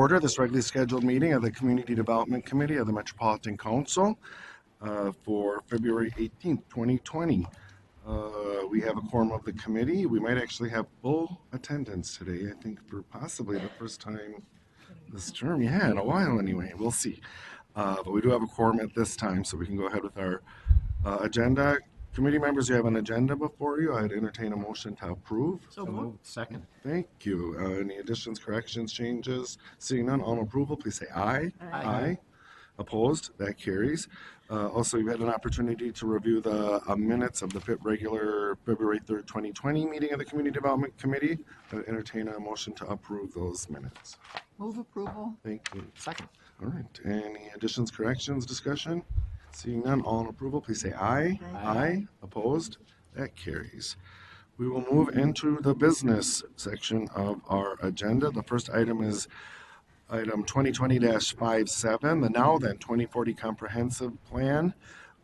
order this regularly scheduled meeting of the Community Development Committee of the Metropolitan Council for February 18th, 2020. We have a quorum of the committee. We might actually have full attendance today, I think, for possibly the first time this term. Yeah, in a while anyway. We'll see. But we do have a quorum at this time, so we can go ahead with our agenda. Committee members, you have an agenda before you. I'd entertain a motion to approve. So moved. Second. Thank you. Any additions, corrections, changes? Seeing none, all in approval, please say aye. Aye. Opposed? That carries. Also, you've had an opportunity to review the minutes of the regular February 3rd, 2020 meeting of the Community Development Committee. I'd entertain a motion to approve those minutes. Move approval. Thank you. Second. All right. Any additions, corrections, discussion? Seeing none, all in approval, please say aye. Aye. Opposed? That carries. We will move into the business section of our agenda. The first item is item 2020-57, the now then 2040 Comprehensive Plan.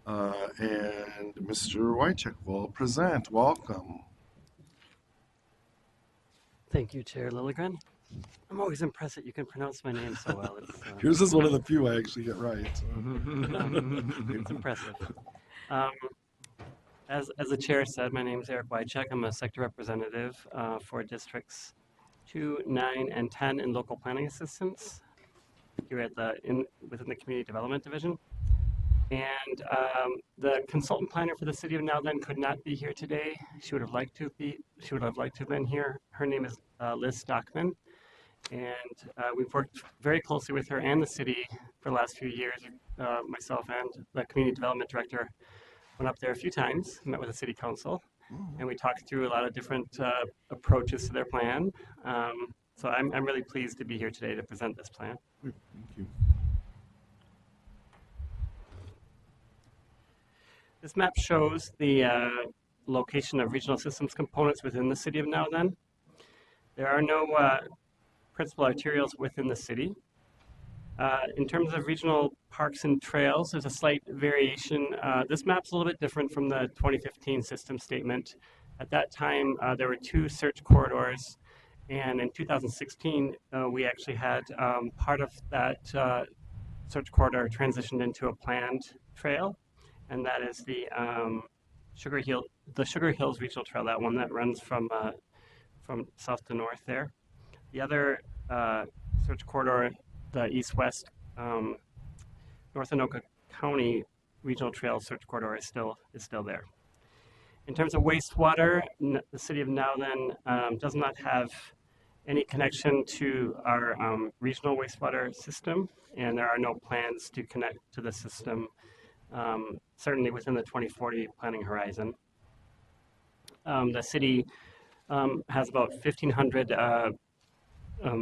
And Mr. Wycheck will present. Welcome. Thank you, Chair Lilligren. I'm always impressed that you can pronounce my name so well. Yours is one of the few I actually get right. It's impressive. As the chair said, my name is Eric Wycheck. I'm a sector representative for districts 2, 9, and 10 in local planning assistance here at within the Community Development Division. And the consultant planner for the City of Now Then could not be here today. She would have liked to have been here. Her name is Liz Stockman. And we've worked very closely with her and the city for the last few years. Myself and the community development director went up there a few times, met with the city council, and we talked through a lot of different approaches to their plan. So I'm really pleased to be here today to present this plan. Thank you. This map shows the location of regional systems components within the City of Now Then. There are no principal arterials within the city. In terms of regional parks and trails, there's a slight variation. This map's a little bit different from the 2015 system statement. At that time, there were 2 search corridors, and in 2016, we actually had part of that search corridor transitioned into a planned trail, and that is the Sugar Hills Regional Trail, that one that runs from south to north there. The other search corridor, the east-west North Anoka County Regional Trail search corridor is still there. In terms of wastewater, the City of Now Then does not have any connection to our regional wastewater system, and there are no plans to connect to the system, certainly within the 2040 planning horizon. The city has about 1,500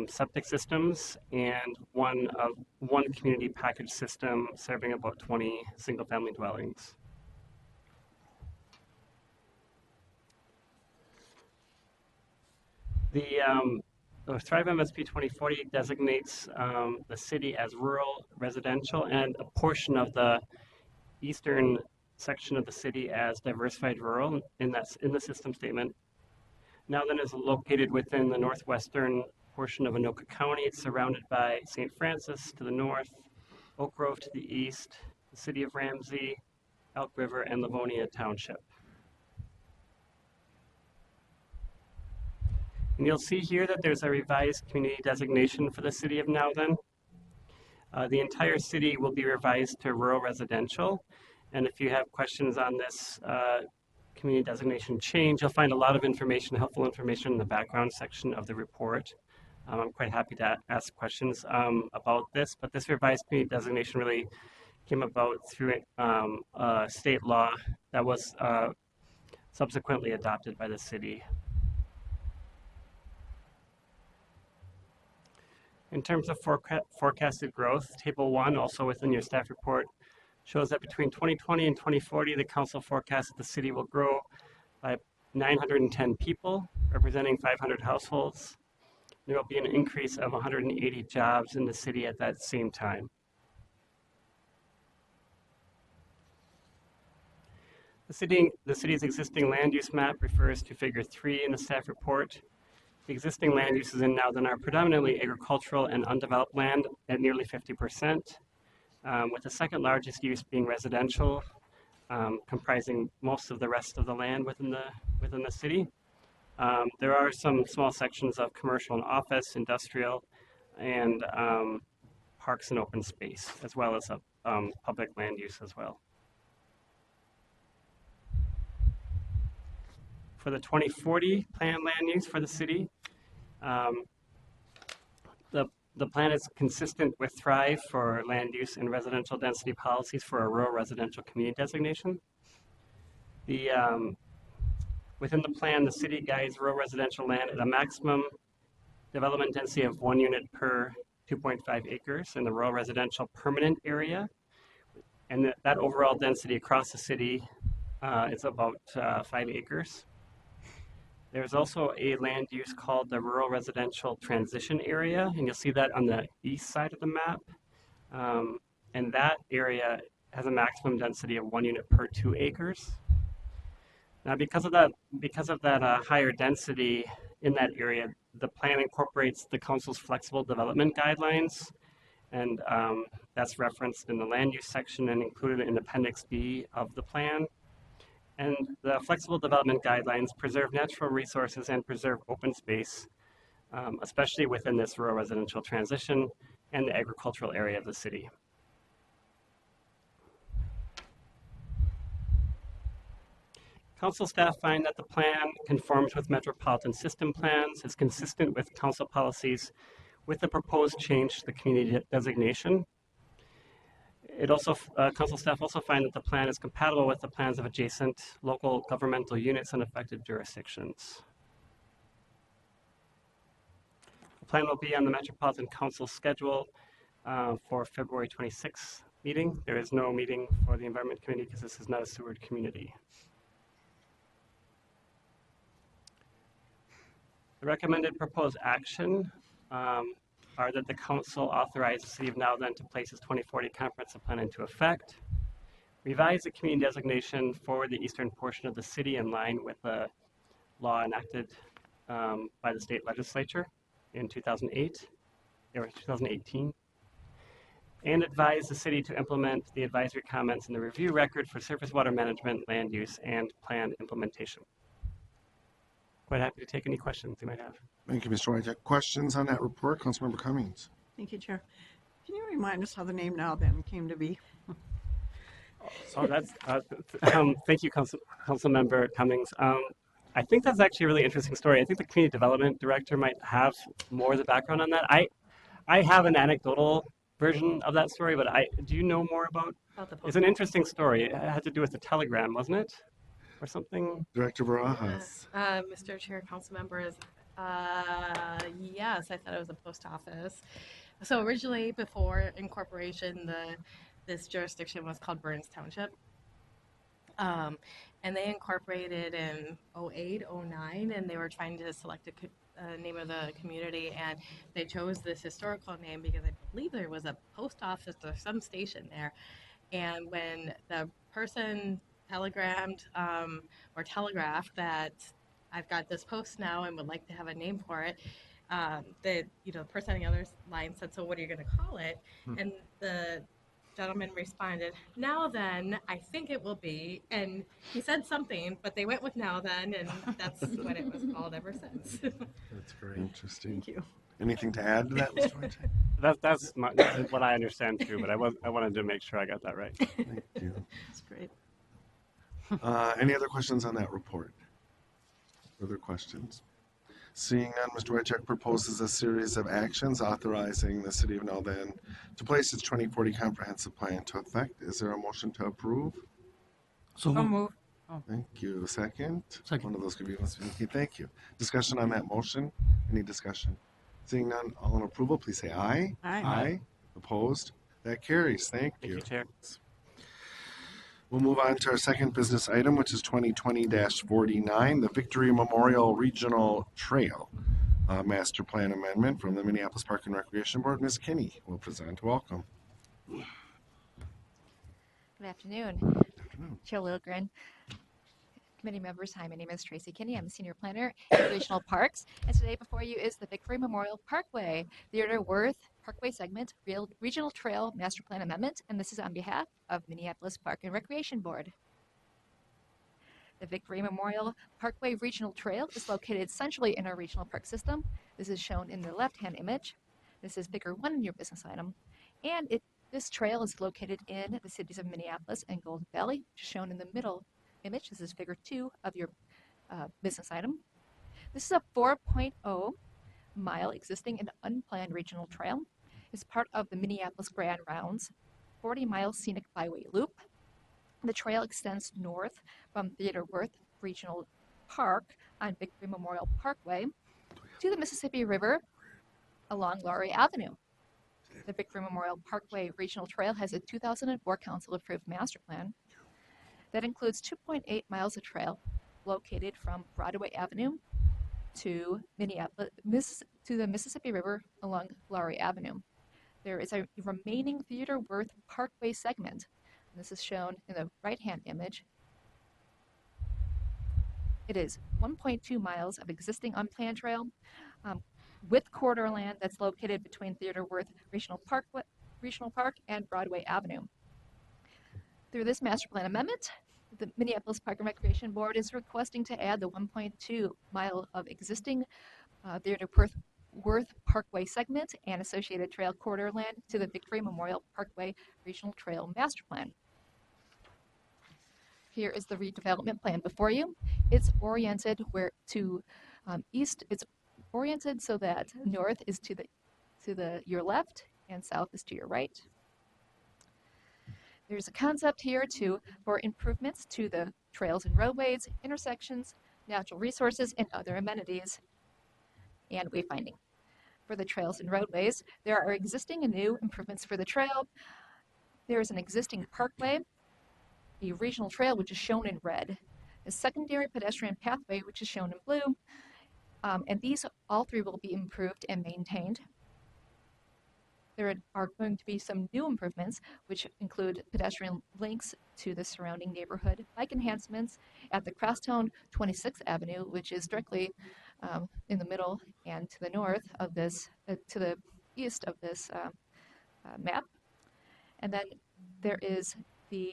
septic systems and one community package system serving about 20 single-family dwellings. The Thrive MSP 2040 designates the city as rural residential and a portion of the eastern section of the city as diversified rural in the system statement. Now Then is located within the northwestern portion of Anoka County. It's surrounded by St. Francis to the north, Oak Grove to the east, the city of Ramsey, Elk River, and Livonia Township. And you'll see here that there's a revised community designation for the City of Now Then. The entire city will be revised to rural residential. And if you have questions on this community designation change, you'll find a lot of information, helpful information in the background section of the report. I'm quite happy to ask questions about this, but this revised community designation really came about through state law that was subsequently adopted by the city. In terms of forecasted growth, Table 1, also within your staff report, shows that between 2020 and 2040, the council forecasts that the city will grow by 910 people, representing 500 households. There will be an increase of 180 jobs in the city at that same time. The city's existing land use map refers to Figure 3 in the staff report. The existing land uses in Nowthen are predominantly agricultural and undeveloped land at nearly 50%, with the second largest use being residential, comprising most of the rest of the land within the city. There are some small sections of commercial and office, industrial, and parks and open space, as well as public land use as well. For the 2040 plan land use for the city, um, the plan is consistent with Thrive for land use and residential density policies for a rural residential community designation. Within the plan, the city guides rural residential land at a maximum development density of 1 unit per 2.5 acres in the rural residential permanent area. And that overall density across the city is about 5 acres. There's also a land use called the Rural Residential Transition Area, and you'll see that on the east side of the map. And that area has a maximum density of 1 unit per 2 acres. Now, because of that higher density in that area, the plan incorporates the council's flexible development guidelines, and that's referenced in the land use section and included in Appendix B of the plan. And the flexible development guidelines preserve natural resources and preserve open space, especially within this rural residential transition and the agricultural area of the city. Council staff find that the plan conforms with metropolitan system plans, is consistent with council policies with the proposed change to the community designation. Council staff also find that the plan is compatible with the plans of adjacent local governmental units and affected jurisdictions. The plan will be on the Metropolitan Council schedule for February 26th meeting. There is no meeting for the Environment Committee because this is not a sewered community. The recommended proposed action are that the council authorize the city of Nowthen to place its 2040 comprehensive plan into effect, revise the community designation for the eastern portion of the city in line with the law enacted by the state legislature in 2008 or 2018, and advise the city to implement the advisory comments in the review record for surface water management, land use, and plan implementation. Quite happy to take any questions you might have. Thank you, Mr. Wojciech. Questions on that report? Councilmember Cummings. Thank you, Chair. Can you remind us how the name Nowthen came to be? So that's thank you, Councilmember Cummings. I think that's actually a really interesting story. I think the community development director might have more of the background on that. I have an anecdotal version of that story, but do you know more about? It's an interesting story. It had to do with the telegram, wasn't it, or something? Director Barajas. Mr. Chair, council members, yes, I thought it was a post office. So originally, before incorporation, this jurisdiction was called Burns Township. And they incorporated in 08, 09, and they were trying to select a name of the community, and they chose this historical name because I believe there was a post office or some station there. And when the person telegrammed or telegraphed that I've got this post now and would like to have a name for it, the person on the other line said, "So what are you going to call it?" And the gentleman responded, "Now then, I think it will be." And he said something, but they went with "Now then," and that's what it was called ever since. That's very interesting. Thank you. Anything to add to that, Mr. Wojciech? That's what I understand too, but I wanted to make sure I got that right. Thank you. That's great. Any other questions on that report? Further questions? Seeing none, Mr. Wojciech proposes a series of actions authorizing the City of Nowthen to place its 2040 comprehensive plan into effect. Is there a motion to approve? So move. Thank you. Second? Second. One of those could be Ms. Vinkie. Thank you. Discussion on that motion? Any discussion? Seeing none, all in approval, please say aye. Aye. Aye. Opposed? That carries. Thank Thank you, Chair. We'll move on to our second business item, which is 2020-49, the Victory Memorial Regional Trail Master Plan Amendment from the Minneapolis Park and Recreation Board. Ms. Kinney will present. Welcome. Good afternoon, Good afternoon. Chair Lilligren, Committee members, hi, my name is Tracy Kinney. I'm a senior planner at Regional Parks, and today before you is the Victory Memorial Parkway, Theodore Worth Parkway Segment Regional Trail Master Plan Amendment, and this is on behalf of Minneapolis Park and Recreation Board. The Victory Memorial Parkway Regional Trail is located centrally in our regional park system. This is shown in the left-hand image. This is figure 1 in your business item, and this trail is located in the cities of Minneapolis and Golden Valley, which is shown in the middle image. This is figure 2 of your business item. This is a 4.0 mile existing and unplanned regional trail. It's part of the Minneapolis Grand Rounds 40-mile scenic byway loop. The trail extends north from Theodore Worth Regional Park on Victory Memorial Parkway to the Mississippi River along Laurie Avenue. The Victory Memorial Parkway Regional Trail has a 2004 council-approved master plan that includes 2.8 miles of trail located from Broadway Avenue to to the Mississippi River along Laurie Avenue. There is a remaining Theodore Worth Parkway segment. This is shown in the right-hand image. It is 1.2 miles of existing unplanned trail with corridor land that's located between Theodore Worth Regional Park and Broadway Avenue. Through this master plan amendment, the Minneapolis Park and Recreation Board is requesting to add the 1.2 mile of existing Theodore Worth Parkway segment and associated trail corridor land to the Victory Memorial Parkway Regional Trail Master Plan. Here is the redevelopment plan before you. It's oriented east. It's oriented so that north is to your left and south is to your right. There's a concept here for improvements to the trails and roadways, intersections, natural resources, and other amenities, and wayfinding. For the trails and roadways, there are existing and new improvements for the trail. There is an existing parkway, a regional trail, which is shown in red, a secondary pedestrian pathway, which is shown in blue, and these all three will be improved and maintained. There are going to be some new improvements, which include pedestrian links to the surrounding neighborhood, bike enhancements at the Crosstown 26th Avenue, which is directly in the middle and to the north of this, to the east of this map. And then there is the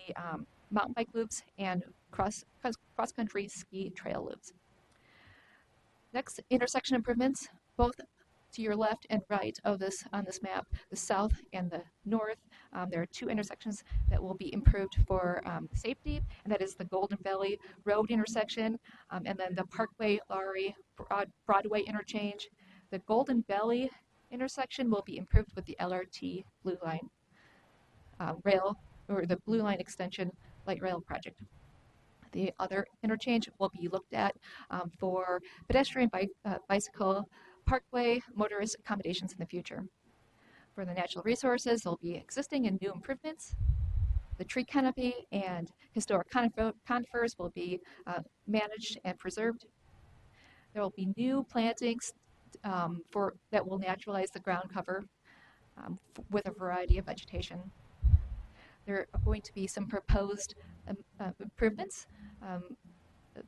mountain bike loops and cross-country ski trail loops. Next, intersection improvements, both to your left and right of this on this map, the south and the north. There are two intersections that will be improved for safety, and that is the Golden Valley Road intersection, and then the Parkway Laurie Broadway interchange. The Golden Valley intersection will be improved with the LRT Blue Line rail, or the Blue Line Extension Light Rail project. The other interchange will be looked at for pedestrian, bicycle, parkway, motorist accommodations in the future. For the natural resources, there will be existing and new improvements. The tree canopy and historic conifers will be managed and preserved. There will be new plantings that will naturalize the ground cover with a variety of vegetation. There are going to be some proposed improvements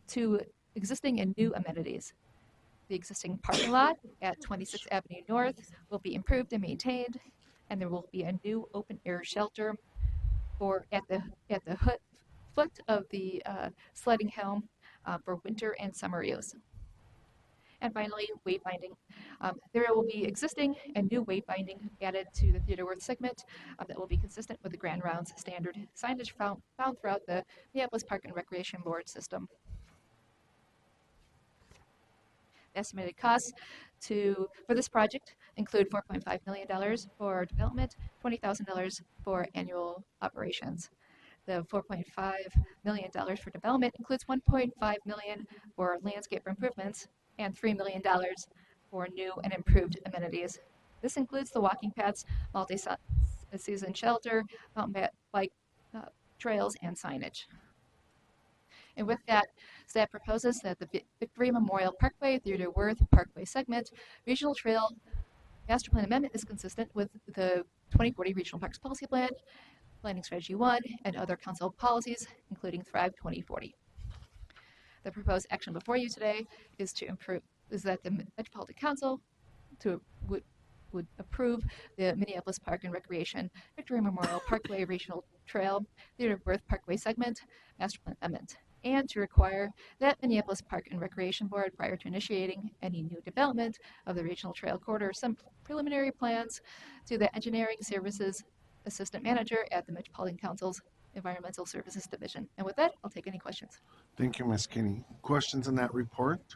to existing and new amenities. The existing parking lot at 26th Avenue North will be improved and maintained, and there will be a new open-air shelter at the foot of the sledding hill for winter and summer use. And finally, wayfinding. There will be existing and new wayfinding added to the Theodore Worth segment that will be consistent with the Grand Rounds standard signage found throughout the Minneapolis Park and Recreation Board system. Estimated costs for this project include $4.5 million for development, $20,000 for annual operations. The $4.5 million for development includes $1.5 million for landscape improvements and $3 million for new and improved amenities. This includes the walking paths, multi-season shelter, mountain bike trails, and signage. And with that, staff proposes that the Victory Memorial Parkway, Theodore Worth Parkway segment, Regional Trail Master Plan Amendment is consistent with the 2040 Regional Parks Policy Plan, Planning Strategy 1, and other council policies, including Thrive 2040. The proposed action before you today is that the Metropolitan Council to would approve the Minneapolis Park and Recreation Victory Memorial Parkway Regional Trail Theater Worth Parkway segment master plan amendment, and to require that Minneapolis Park and Recreation Board, prior to initiating any new development of the regional trail corridor, some preliminary plans to the Engineering Services Assistant Manager at the Metropolitan Council's Environmental Services Division. And with that, I'll take any questions. Thank you, Ms. Kinney. Questions in that report?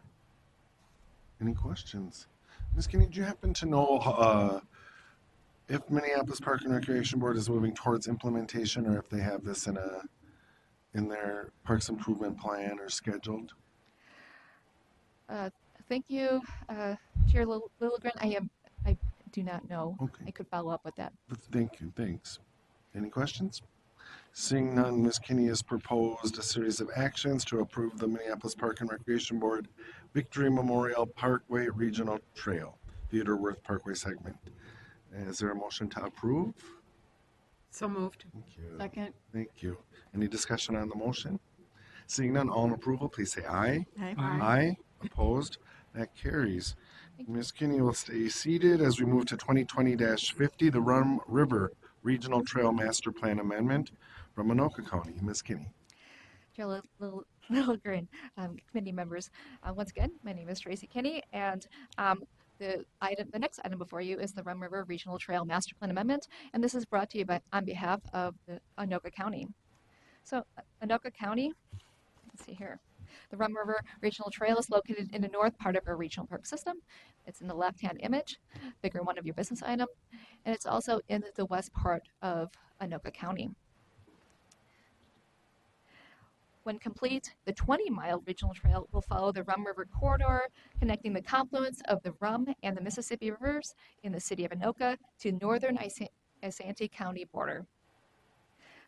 Any questions? Ms. Kinney, do you happen to know if Minneapolis Park and Recreation Board is moving towards implementation, or if they have this in their parks improvement plan or scheduled? Thank you, Chair Lilligren. I do not know. Okay. I could follow up with that. Thank you. Thanks. Any questions? Seeing none, Ms. Kinney has proposed a series of actions to approve the Minneapolis Park and Recreation Board Victory Memorial Parkway Regional Trail Theater Worth Parkway segment. Is there a motion to approve? So moved. Thank you. Second. Thank you. Any discussion on the motion? Seeing none, all in approval, please say aye. Aye. Aye. Opposed? That carries. Ms. Kinney will stay seated as we move to 2020-50, the Rum River Regional Trail Master Plan Amendment from Anoka County. Ms. Kinney. Chair Lilligren, committee members, once again, my name is Tracy Kinney, and the next item before you is the Rum River Regional Trail Master Plan Amendment, and this is brought to you on behalf of the Anoka County. So, Anoka County, let's see here. The Rum River Regional Trail is located in the north part of our regional park system. It's in the left-hand image, figure 1 of your business item, and it's also in the west part of Anoka County. When complete, the 20-mile regional trail will follow the Rum River corridor, connecting the confluence of the Rum and the Mississippi rivers in the city of Anoka to northern Asante County border.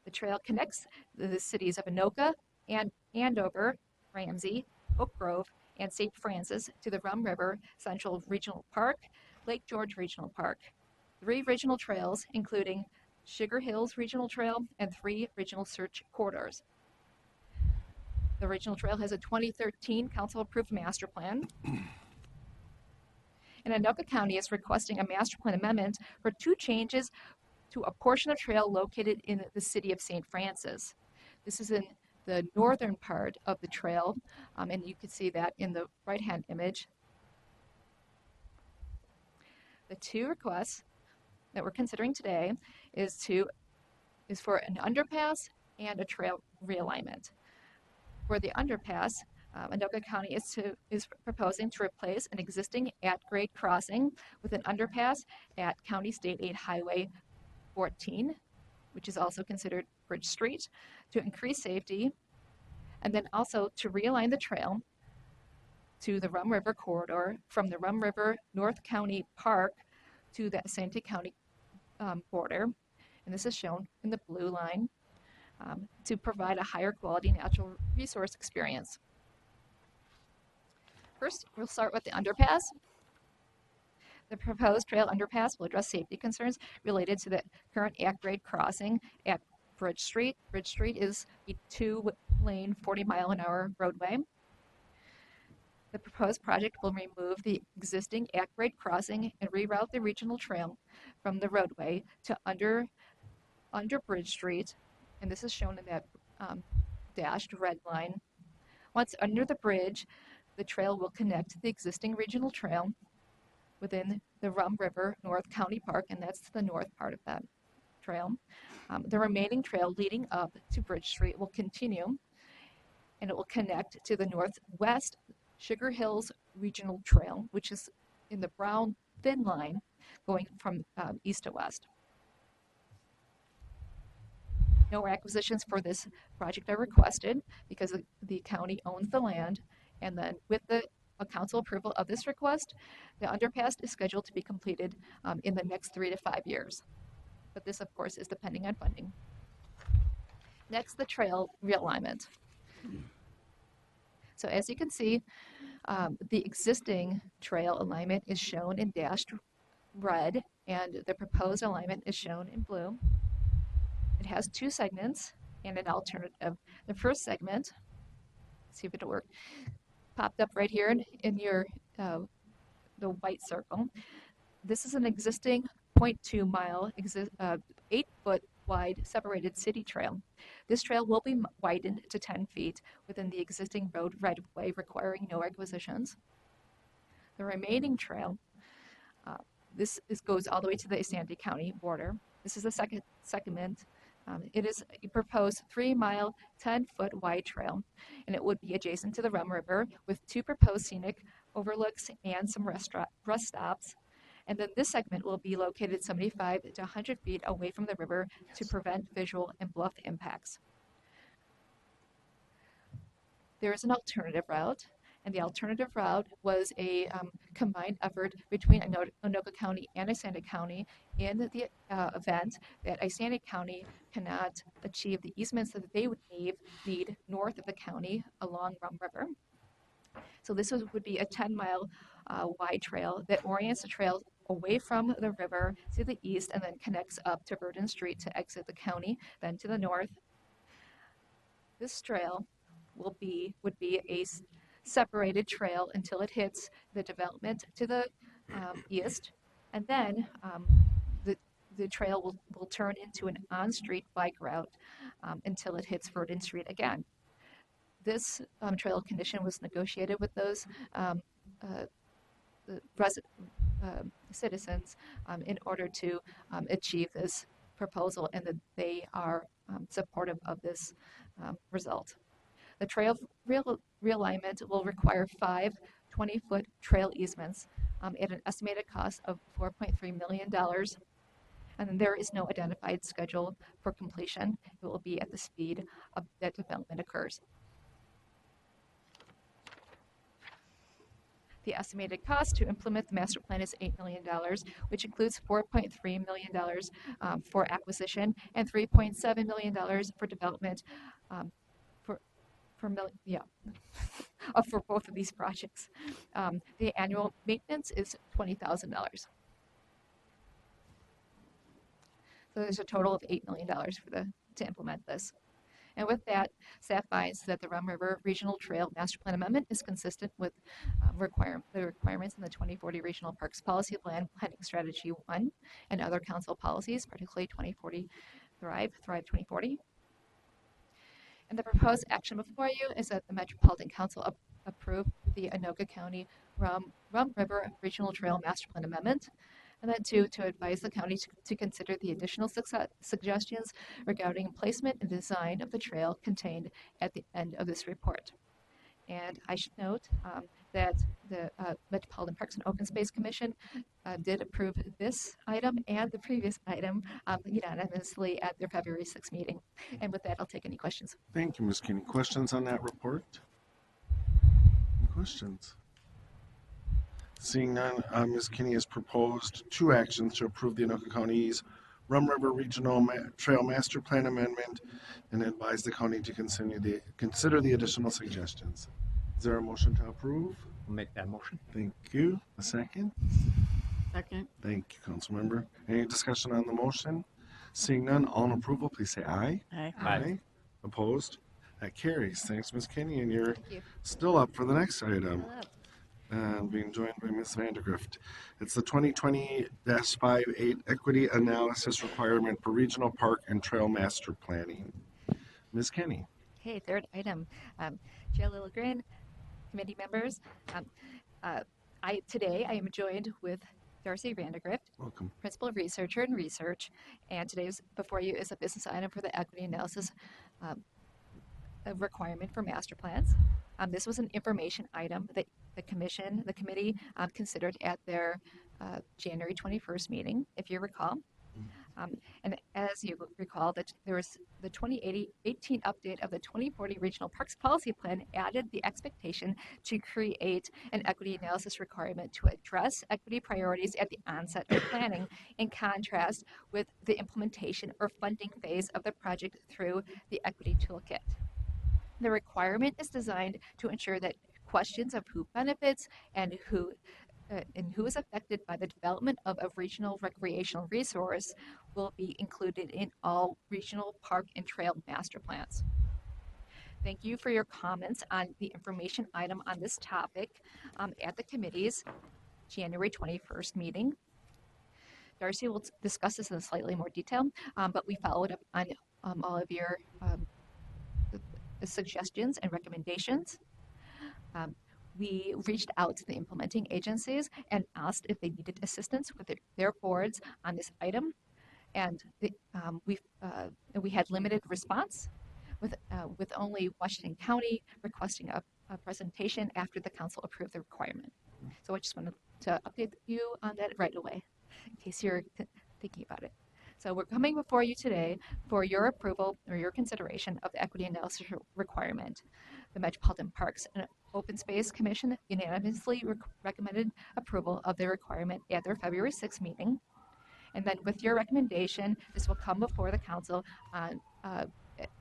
The trail connects the cities of Anoka and Andover, Ramsey, Oak Grove, and St. Francis to the Rum River Central Regional Park, Lake George Regional Park. 3 regional trails, including Sugar Hills Regional Trail and 3 regional search corridors. The regional trail has a 2013 council-approved master plan. And Anoka County is requesting a master plan amendment for 2 changes to a portion of trail located in the city of St. Francis. This is in the northern part of the trail, and you can see that in the right-hand image. The 2 requests that we're considering today is for an underpass and a trail realignment. For the underpass, Anoka County is proposing to replace an existing at-grade crossing with an underpass at County State 8 Highway 14, which is also considered Bridge Street, to increase safety, and then also to realign the trail to the Rum River corridor from the Rum River North County Park to the Asante County border, and this is shown in the blue line, to provide a higher quality natural resource experience. First, we'll start with the underpass. The proposed trail underpass will address safety concerns related to the current at-grade crossing at Bridge Street. Bridge Street is a 2-lane, 40-mile-an-hour roadway. The proposed project will remove the existing at-grade crossing and reroute the regional trail from the roadway to under Bridge Street, and this is shown in that dashed red line. Once under the bridge, the trail will connect the existing regional trail within the Rum River North County Park, and that's the north part of that trail. The remaining trail leading up to Bridge Street will continue, and it will connect to the northwest Sugar Hills Regional Trail, which is in the brown thin line going from east to west. No acquisitions for this project are requested because the county owns the land, and then with the council approval of this request, the underpass is scheduled to be completed in the next 3 to 5 years. But this, of course, is depending on funding. Next, the trail realignment. So as you can see, the existing trail alignment is shown in dashed red, and the proposed alignment is shown in blue. It has 2 segments and an alternative. The first segment see if it'll work. Popped up right here in your the white circle. This is an existing 0.2 mile, 8-foot wide separated city trail. This trail will be widened to 10 feet within the existing road right-of-way, requiring no acquisitions. The remaining trail, this goes all the way to the Sandy County border. This is the second segment. It is a proposed 3-mile, 10-foot wide trail, and it would be adjacent to the Rum River with 2 proposed scenic overlooks and some rest stops. And then this segment will be located 75 to 100 feet away from the river to prevent visual and bluff impacts. There is an alternative route, and the alternative route was a combined effort between Anoka County and Isanti County in the event that Isanti County cannot achieve the easements that they would need north of the county along Rum River. So this would be a 10-mile wide trail that orients the trail away from the river to the east and then connects up to Burden Street to exit the county, then to the north. This trail would be a separated trail until it hits the development to the east, and then the trail will turn into an on-street bike route until it hits Verdon Street again. This trail condition was negotiated with those citizens in order to achieve this proposal, and that they are supportive of this result. The trail realignment will require 5 20-foot trail easements at an estimated cost of $4.3 million. And there is no identified schedule for completion. It will be at the speed of that development occurs. The estimated cost to implement the master plan is $8 million, which includes $4.3 million for acquisition and $3.7 million for development for both of these projects. The annual maintenance is $20,000. So there's a total of $8 million to implement this. And with that, staff finds that the Rum River Regional Trail Master Plan Amendment is consistent with the requirements in the 2040 Regional Parks Policy Plan, Planning Strategy 1, and other council policies, particularly 2040 Thrive 2040. And the proposed action before you is that the Metropolitan Council approve the Anoka County Rum River Regional Trail Master Plan Amendment, and then to advise the county to consider the additional suggestions regarding placement and design of the trail contained at the end of this report. And I should note that the Metropolitan Parks and Open Space Commission did approve this item and the previous item unanimously at their February 6th meeting. And with that, I'll take any questions. Thank you, Ms. Kinney. Questions on that report? Any questions? Seeing none, Ms. Kinney has proposed 2 actions to approve the Anoka County's Rum River Regional Trail Master Plan Amendment and advise the county to consider the additional suggestions. Is there a motion to approve? I'll make that motion. Thank you. A second? Second. Thank you, Councilmember. Any discussion on the motion? Seeing none, all in approval, please say aye. Aye. Aye. Opposed? That carries. Thanks, Ms. Kinney, and you're Thank you. still up for the next item. And being joined by Ms. Vandergrift. It's the 2020-58 Equity Analysis Requirement for Regional Park and Trail Master Planning. Ms. Kinney. Okay, third item. Chair Lilligren, committee members. Today I am joined with Darcy Vandergrift, Welcome. Principal Researcher in Research, and today's before you is a business item for the Equity Analysis requirement for master plans. This was an information item that the committee considered at their January 21st meeting, if you recall. And as you recall, that there was the 2018 update of the 2040 Regional Parks Policy Plan added the expectation to create an equity analysis requirement to address equity priorities at the onset of planning, in contrast with the implementation or funding phase of the project through the equity toolkit. The requirement is designed to ensure that questions of who benefits and who is affected by the development of a regional recreational resource will be included in all regional park and trail master plans. Thank you for your comments on the information item on this topic at the committee's January 21st meeting. Darcy will discuss this in slightly more detail, but we followed up on all of your suggestions and recommendations. We reached out to the implementing agencies and asked if they needed assistance with their boards on this item, and we had limited response, with only Washington County requesting a presentation after the council approved the requirement. So I just wanted to update you on that right away, in case you're thinking about it. So we're coming before you today for your approval or your consideration of the equity analysis requirement. The Metropolitan Parks and Open Space Commission unanimously recommended approval of the requirement at their February 6th meeting. And then with your recommendation, this will come before the council on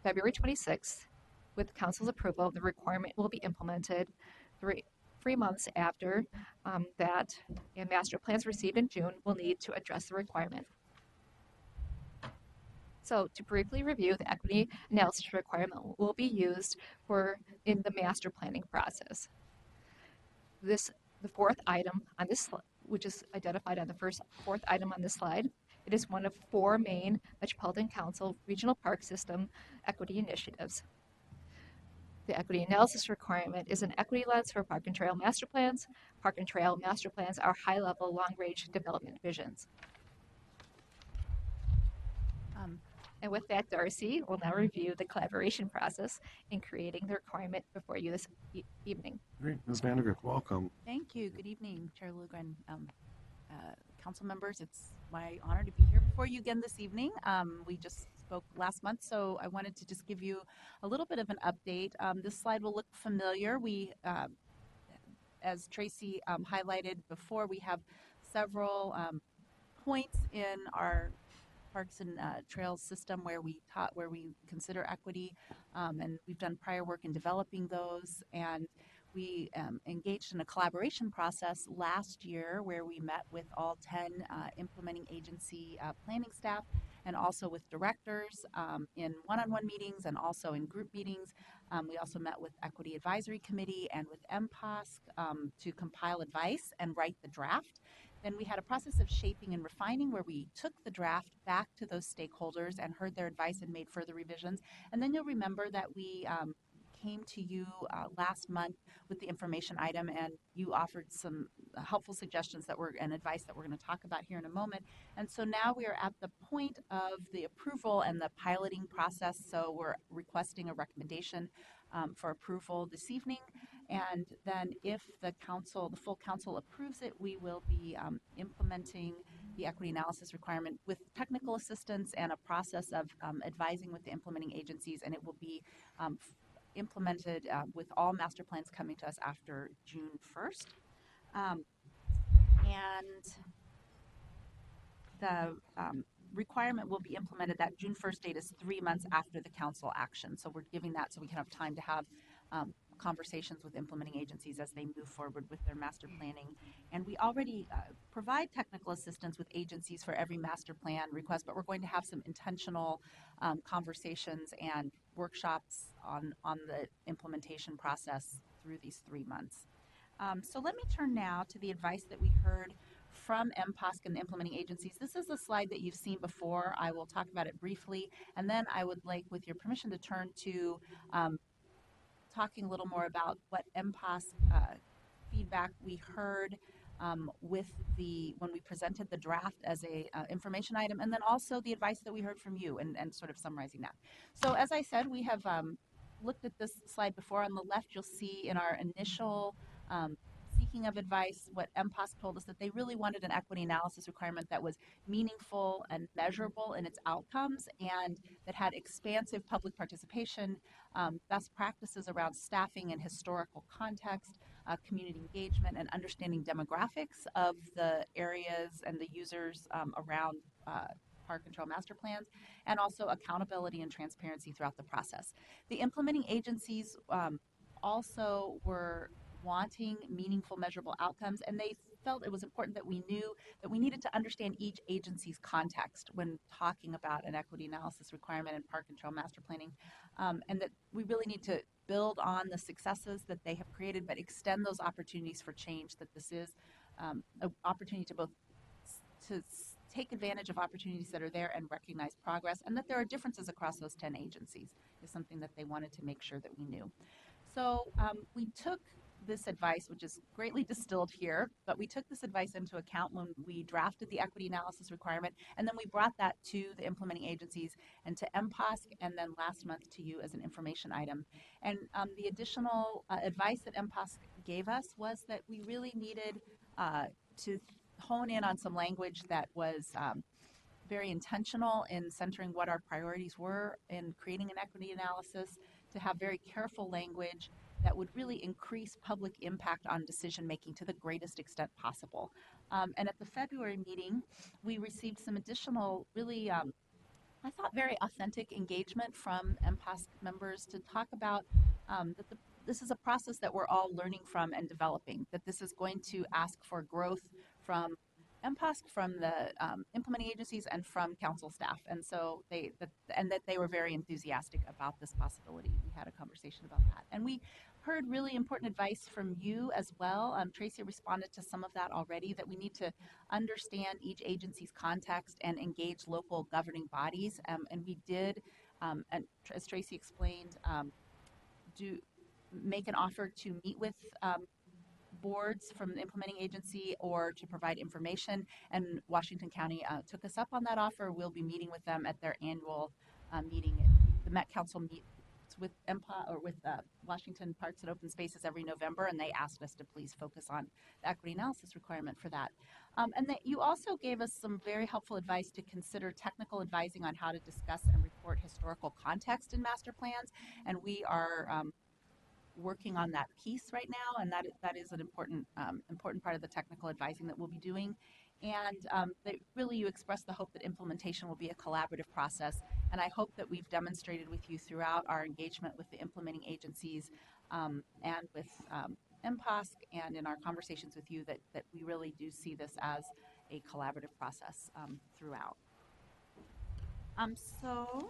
February 26th. With council's approval, the requirement will be implemented 3 months after that, and master plans received in June will need to address the requirement. So to briefly review, the equity analysis requirement will be used in the master planning process. The fourth item on this slide, which is identified on the fourth item on this slide, it is one of 4 main Metropolitan Council Regional Park System equity initiatives. The equity analysis requirement is an equity lens for park and trail master plans. Park and trail master plans are high-level, long-range development visions. And with that, Darcy will now review the collaboration process in creating the requirement before you this evening. Great. Ms. Vandergrift, welcome. Thank you. Good evening, Chair Lugren, council members. It's my honor to be here before you again this evening. We just spoke last month, so I wanted to just give you a little bit of an update. This slide will look familiar. As Tracy highlighted before, we have several points in our Parks and Trails system where we consider equity, and we've done prior work in developing those, and we engaged in a collaboration process last year where we met with all 10 implementing agency planning staff and also with directors in one-on-one meetings and also in group meetings. We also met with Equity Advisory Committee and with MPOSC to compile advice and write the draft. Then we had a process of shaping and refining where we took the draft back to those stakeholders and heard their advice and made further revisions. And then you'll remember that we came to you last month with the information item, and you offered some helpful suggestions and advice that we're going to talk about here in a moment. And so now we are at the point of the approval and the piloting process. So we're requesting a recommendation for approval this evening. And then if the full council approves it, we will be implementing the equity analysis requirement with technical assistance and a process of advising with the implementing agencies, and it will be implemented with all master plans coming to us after June 1st. And the requirement will be implemented. That June 1st date is 3 months after the council action. So we're giving that so we can have time to have conversations with implementing agencies as they move forward with their master planning. And we already provide technical assistance with agencies for every master plan request, but we're going to have some intentional conversations and workshops on the implementation process through these 3 months. So let me turn now to the advice that we heard from MPOSC and the implementing agencies. This is a slide that you've seen before. I will talk about it briefly, and then I would like, with your permission, to turn to talking a little more about what MPOSC feedback we heard when we presented the draft as a information item, and then also the advice that we heard from you, and sort of summarizing that. So as I said, we have looked at this slide before. On the left, you'll see in our initial seeking of advice, what MPOSC told us that they really wanted an equity analysis requirement that was meaningful and measurable in its outcomes, and that had expansive public participation, best practices around staffing and historical context, community engagement, and understanding demographics of the areas and the users around park and trail master plans, and also accountability and transparency throughout the process. The implementing agencies also were wanting meaningful, measurable outcomes, and they felt it was important that we knew that we needed to understand each agency's context when talking about an equity analysis requirement in park and trail master planning, and that we really need to build on the successes that they have created, but extend those opportunities for change. That this is an opportunity to both take advantage of opportunities that are there and recognize progress, and that there are differences across those 10 agencies is something that they wanted to make sure that we knew. So we took this advice, which is greatly distilled here, but we took this advice into account when we drafted the equity analysis requirement, and then we brought that to the implementing agencies and to MPOSC, and then last month to you as an information item. And the additional advice that MPOSC gave us was that we really needed to hone in on some language that was very intentional in centering what our priorities were in creating an equity analysis, to have very careful language that would really increase public impact on decision making to the greatest extent possible. And at the February meeting, we received some additional really I thought very authentic engagement from MPOSC members to talk about this is a process that we're all learning from and developing, that this is going to ask for growth from MPOSC, from the implementing agencies, and from council staff. And so that they were very enthusiastic about this possibility. We had a conversation about that. And we heard really important advice from you as well. Tracy responded to some of that already, that we need to understand each agency's context and engage local governing bodies. And we did, and as Tracy explained, make an offer to meet with boards from the implementing agency or to provide information. And Washington County took us up on that offer. We'll be meeting with them at their annual meeting. The Met Council meets with MPA or with Washington Parks and Open Spaces every November, and they asked us to please focus on the equity analysis requirement for that. And that you also gave us some very helpful advice to consider technical advising on how to discuss and report historical context in master plans. And we are working on that piece right now, and that is an important part of the technical advising that we'll be doing. And really, you expressed the hope that implementation will be a collaborative process, and I hope that we've demonstrated with you throughout our engagement with the implementing agencies and with MPOSC and in our conversations with you that we really do see this as a collaborative process throughout. So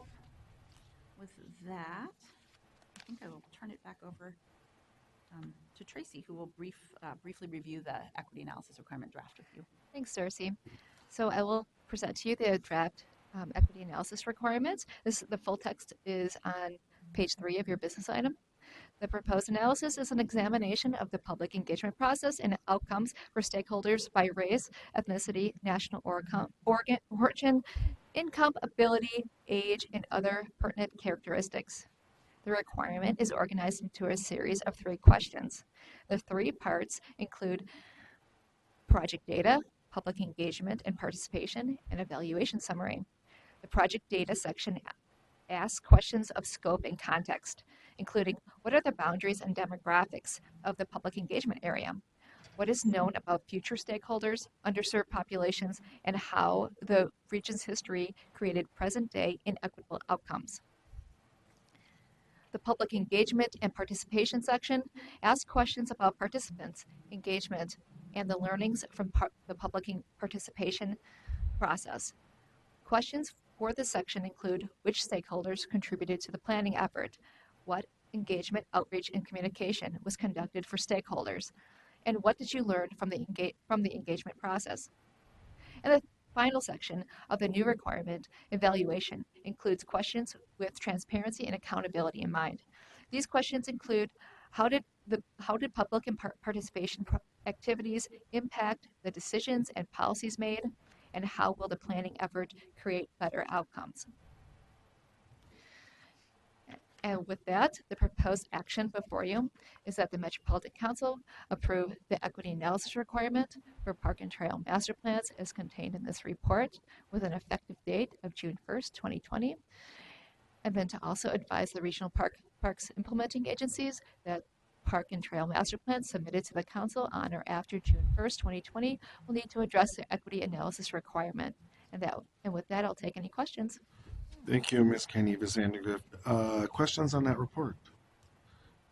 with that, I think I will turn it back over to Tracy, who will briefly review the equity analysis requirement draft with you. Thanks, Darcy. So I will present to you the draft equity analysis requirements. The full text is on page 3 of your business item. The proposed analysis is an examination of the public engagement process and outcomes for stakeholders by race, ethnicity, national origin, income, ability, age, and other pertinent characteristics. The requirement is organized into a series of 3 questions. The 3 parts include project data, public engagement and participation, and evaluation summary. The project data section asks questions of scope and context, including what are the boundaries and demographics of the public engagement area? What is known about future stakeholders, underserved populations, and how the region's history created present-day inequitable outcomes? The public engagement and participation section asks questions about participants, engagement, and the learnings from the public participation process. Questions for this section include which stakeholders contributed to the planning effort, what engagement, outreach, and communication was conducted for stakeholders, and what did you learn from the engagement process. And the final section of the new requirement, evaluation, includes questions with transparency and accountability in mind. These questions include how did public participation activities impact the decisions and policies made, and how will the planning effort create better outcomes? And with that, the proposed action before you is that the Metropolitan Council approve the equity analysis requirement for park and trail master plans as contained in this report with an effective date of June 1st, 2020. And then to also advise the regional parks implementing agencies that park and trail master plans submitted to the council on or after June 1st, 2020 will need to address the equity analysis requirement. And with that, I'll take any questions. Thank you, Ms. Kenny Vizandergrift. Questions on that report?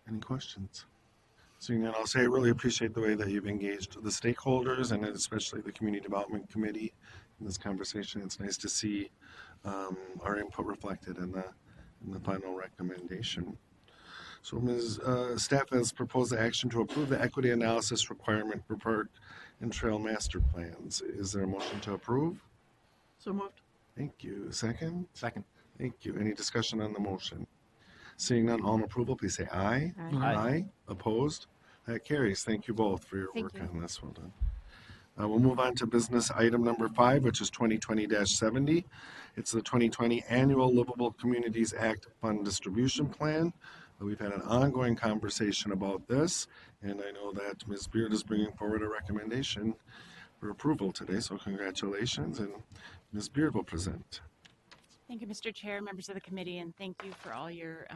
Any questions? Seeing that, I'll say I really appreciate the way that you've engaged the stakeholders and especially the Community Development Committee in this conversation. It's nice to see our input reflected in the final recommendation. So, Ms. Staff has proposed the action to approve the equity analysis requirement for park and trail master plans. Is there a motion to approve? So moved. Thank you. Second? Second. Thank you. Any discussion on the motion? Seeing none, all in approval, please say aye. Aye. Opposed? That carries. Thank you both for your Thank work you. on this. Well done. We'll move on to business item number 5, which is 2020-70. It's the 2020 Annual Livable Communities Act Fund Distribution Plan. We've had an ongoing conversation about this, and I know that Ms. Beard is bringing forward a recommendation for approval today, so congratulations, and Ms. Beard will present. Thank you, Mr. Chair, members of the committee, and thank you for all your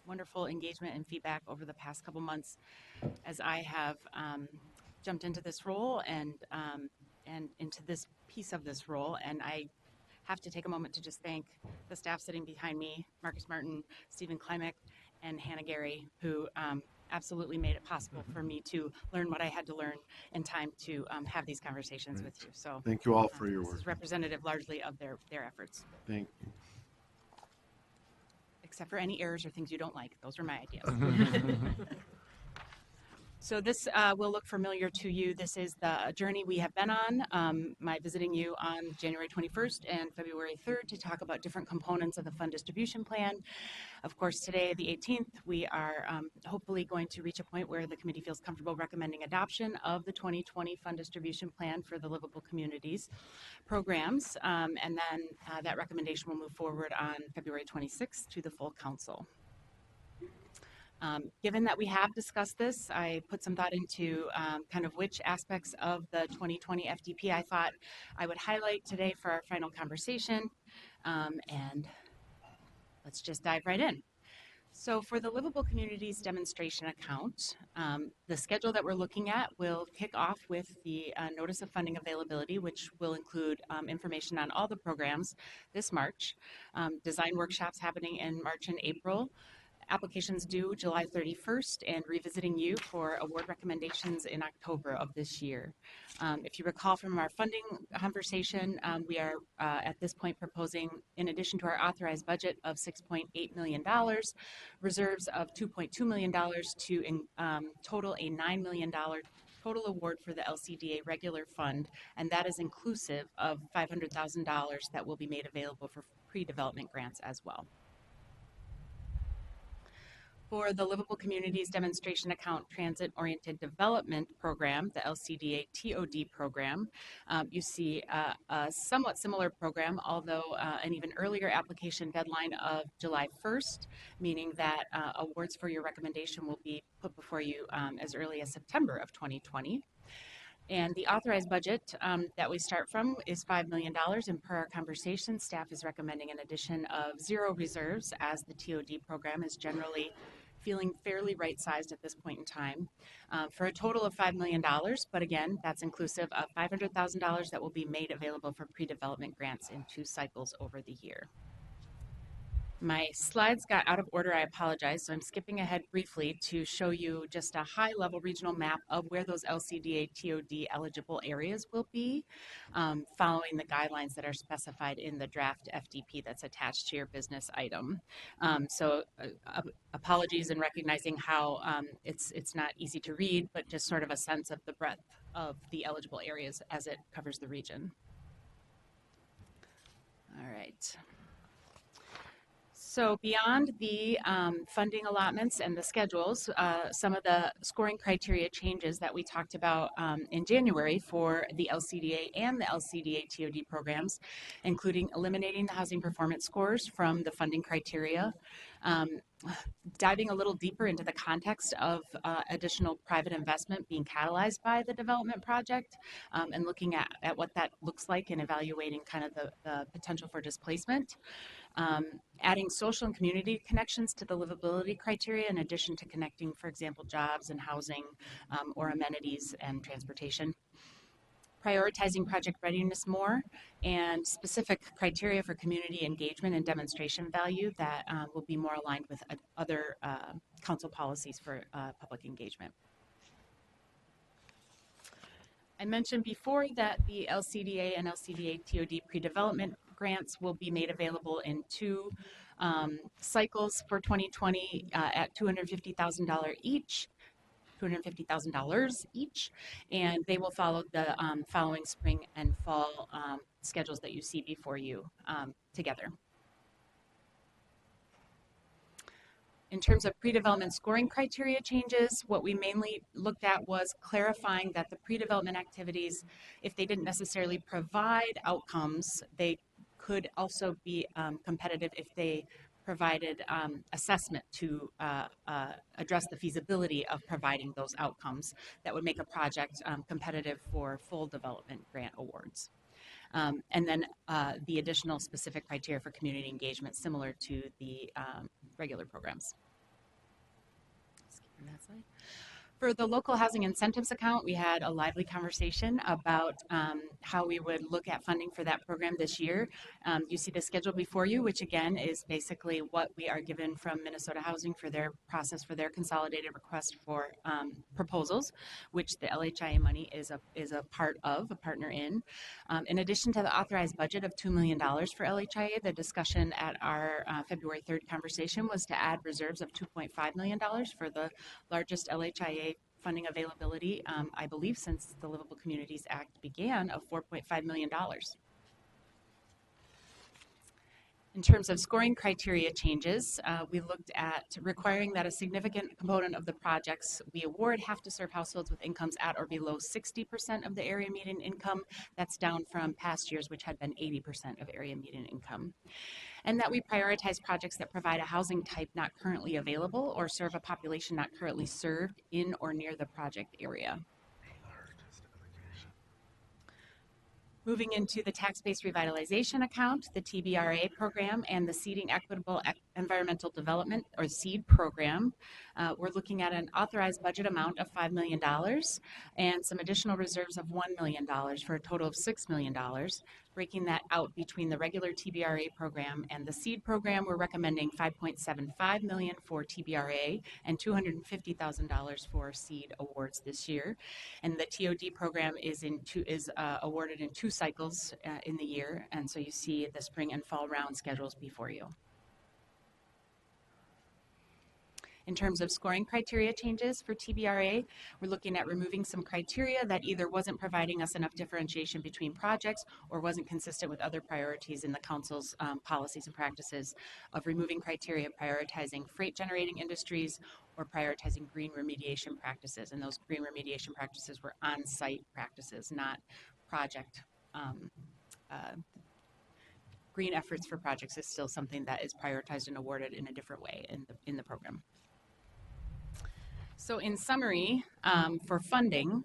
wonderful engagement and feedback over the past couple months as I have jumped into this role and into this piece of this role. And I have to take a moment to just thank the staff sitting behind me, Marcus Martin, Stephen Klimek, and Hannah Gary, who absolutely made it possible for me to learn what I had to learn in time to have these conversations with you. So Thank you all for your this work. is representative largely of their efforts, Thank you. except for any errors or things you don't like. Those are my ideas. So this will look familiar to you. This is the journey we have been on, my visiting you on January 21st and February 3rd to talk about different components of the fund distribution plan. Of course, today, the 18th, we are hopefully going to reach a point where the committee feels comfortable recommending adoption of the 2020 fund distribution plan for the Livable Communities programs. And then that recommendation will move forward on February 26th to the full council. Given that we have discussed this, I put some thought into kind of which aspects of the 2020 FDP I thought I would highlight today for our final conversation. And let's just dive right in. So for the Livable Communities demonstration account, the schedule that we're looking at will kick off with the notice of funding availability, which will include information on all the programs this March, design workshops happening in March and April, applications due July 31st, and revisiting you for award recommendations in October of this year. If you recall from our funding conversation, we are at this point proposing, in addition to our authorized budget of $6.8 million, reserves of $2.2 million to total a $9 million total award for the LCDA regular fund, and that is inclusive of $500,000 that will be made available for pre-development grants as well. For the Livable Communities Demonstration Account Transit-Oriented Development Program, the LCDA TOD program, you see a somewhat similar program, although an even earlier application deadline of July 1st, meaning that awards for your recommendation will be put before you as early as September of 2020. And the authorized budget that we start from is $5 million, and per our conversation, staff is recommending an addition of 0 reserves as the TOD program is generally feeling fairly right-sized at this point in time, for a total of $5 million, but again, that's inclusive of $500,000 that will be made available for pre-development grants in 2 cycles over the year. My slides got out of order, I apologize, so I'm skipping ahead briefly to show you just a high-level regional map of where those LCDA TOD eligible areas will be, following the guidelines that are specified in the draft FDP that's attached to your business item. So apologies in recognizing how it's not easy to read, but just sort of a sense of the breadth of the eligible areas as it covers the region. All right. So beyond the funding allotments and the schedules, some of the scoring criteria changes that we talked about in January for the LCDA and the LCDA TOD programs, including eliminating the housing performance scores from the funding criteria, diving a little deeper into the context of additional private investment being catalyzed by the development project, and looking at what that looks like and evaluating kind of the potential for displacement. Adding social and community connections to the livability criteria in addition to connecting, for example, jobs and housing or amenities and transportation. Prioritizing project readiness more, and specific criteria for community engagement and demonstration value that will be more aligned with other council policies for public engagement. I mentioned before that the LCDA and LCDA TOD pre-development grants will be made available in two cycles for 2020 at $250,000 each. $250,000 each, and they will follow the following spring and fall schedules that you see before you together. In terms of pre-development scoring criteria changes, what we mainly looked at was clarifying that the pre-development activities, if they didn't necessarily provide outcomes, they could also be competitive if they provided assessment to address the feasibility of providing those outcomes that would make a project competitive for full development grant awards. And then the additional specific criteria for community engagement similar to the regular programs. Skipping that slide. For the local housing incentives account, we had a lively conversation about how we would look at funding for that program this year. You see the schedule before you, which again is basically what we are given from Minnesota Housing for their process for their consolidated request for proposals, which the LHIA money is a part of, a partner in. In addition to the authorized budget of $2 million for LHIA, the discussion at our February 3rd conversation was to add reserves of $2.5 million for the largest LHIA funding availability, I believe, since the Livable Communities Act began, of $4.5 million. In terms of scoring criteria changes, we looked at requiring that a significant component of the projects we award have to serve households with incomes at or below 60% of the area median income. That's down from past years, which had been 80% of area median income. And that we prioritize projects that provide a housing type not currently available or serve a population not currently served in or near the project area. Moving into the tax-based revitalization account, the TBRA program, and the Seeding Equitable Environmental Development, or SEED program, we're looking at an authorized budget amount of $5 million and some additional reserves of $1 million for a total of $6 million. Breaking that out between the regular TBRA program and the SEED program, we're recommending $5.75 million for TBRA and $250,000 for SEED awards this year. And the TOD program is awarded in two cycles in the year, and so you see the spring and fall round schedules before you. In terms of scoring criteria changes for TBRA, we're looking at removing some criteria that either wasn't providing us enough differentiation between projects or wasn't consistent with other priorities in the Council's policies and practices of removing criteria prioritizing freight generating industries or prioritizing green remediation practices. And those green remediation practices were on-site practices, not project. Green efforts for projects is still something that is prioritized and awarded in a different way in the program. So in summary, for funding,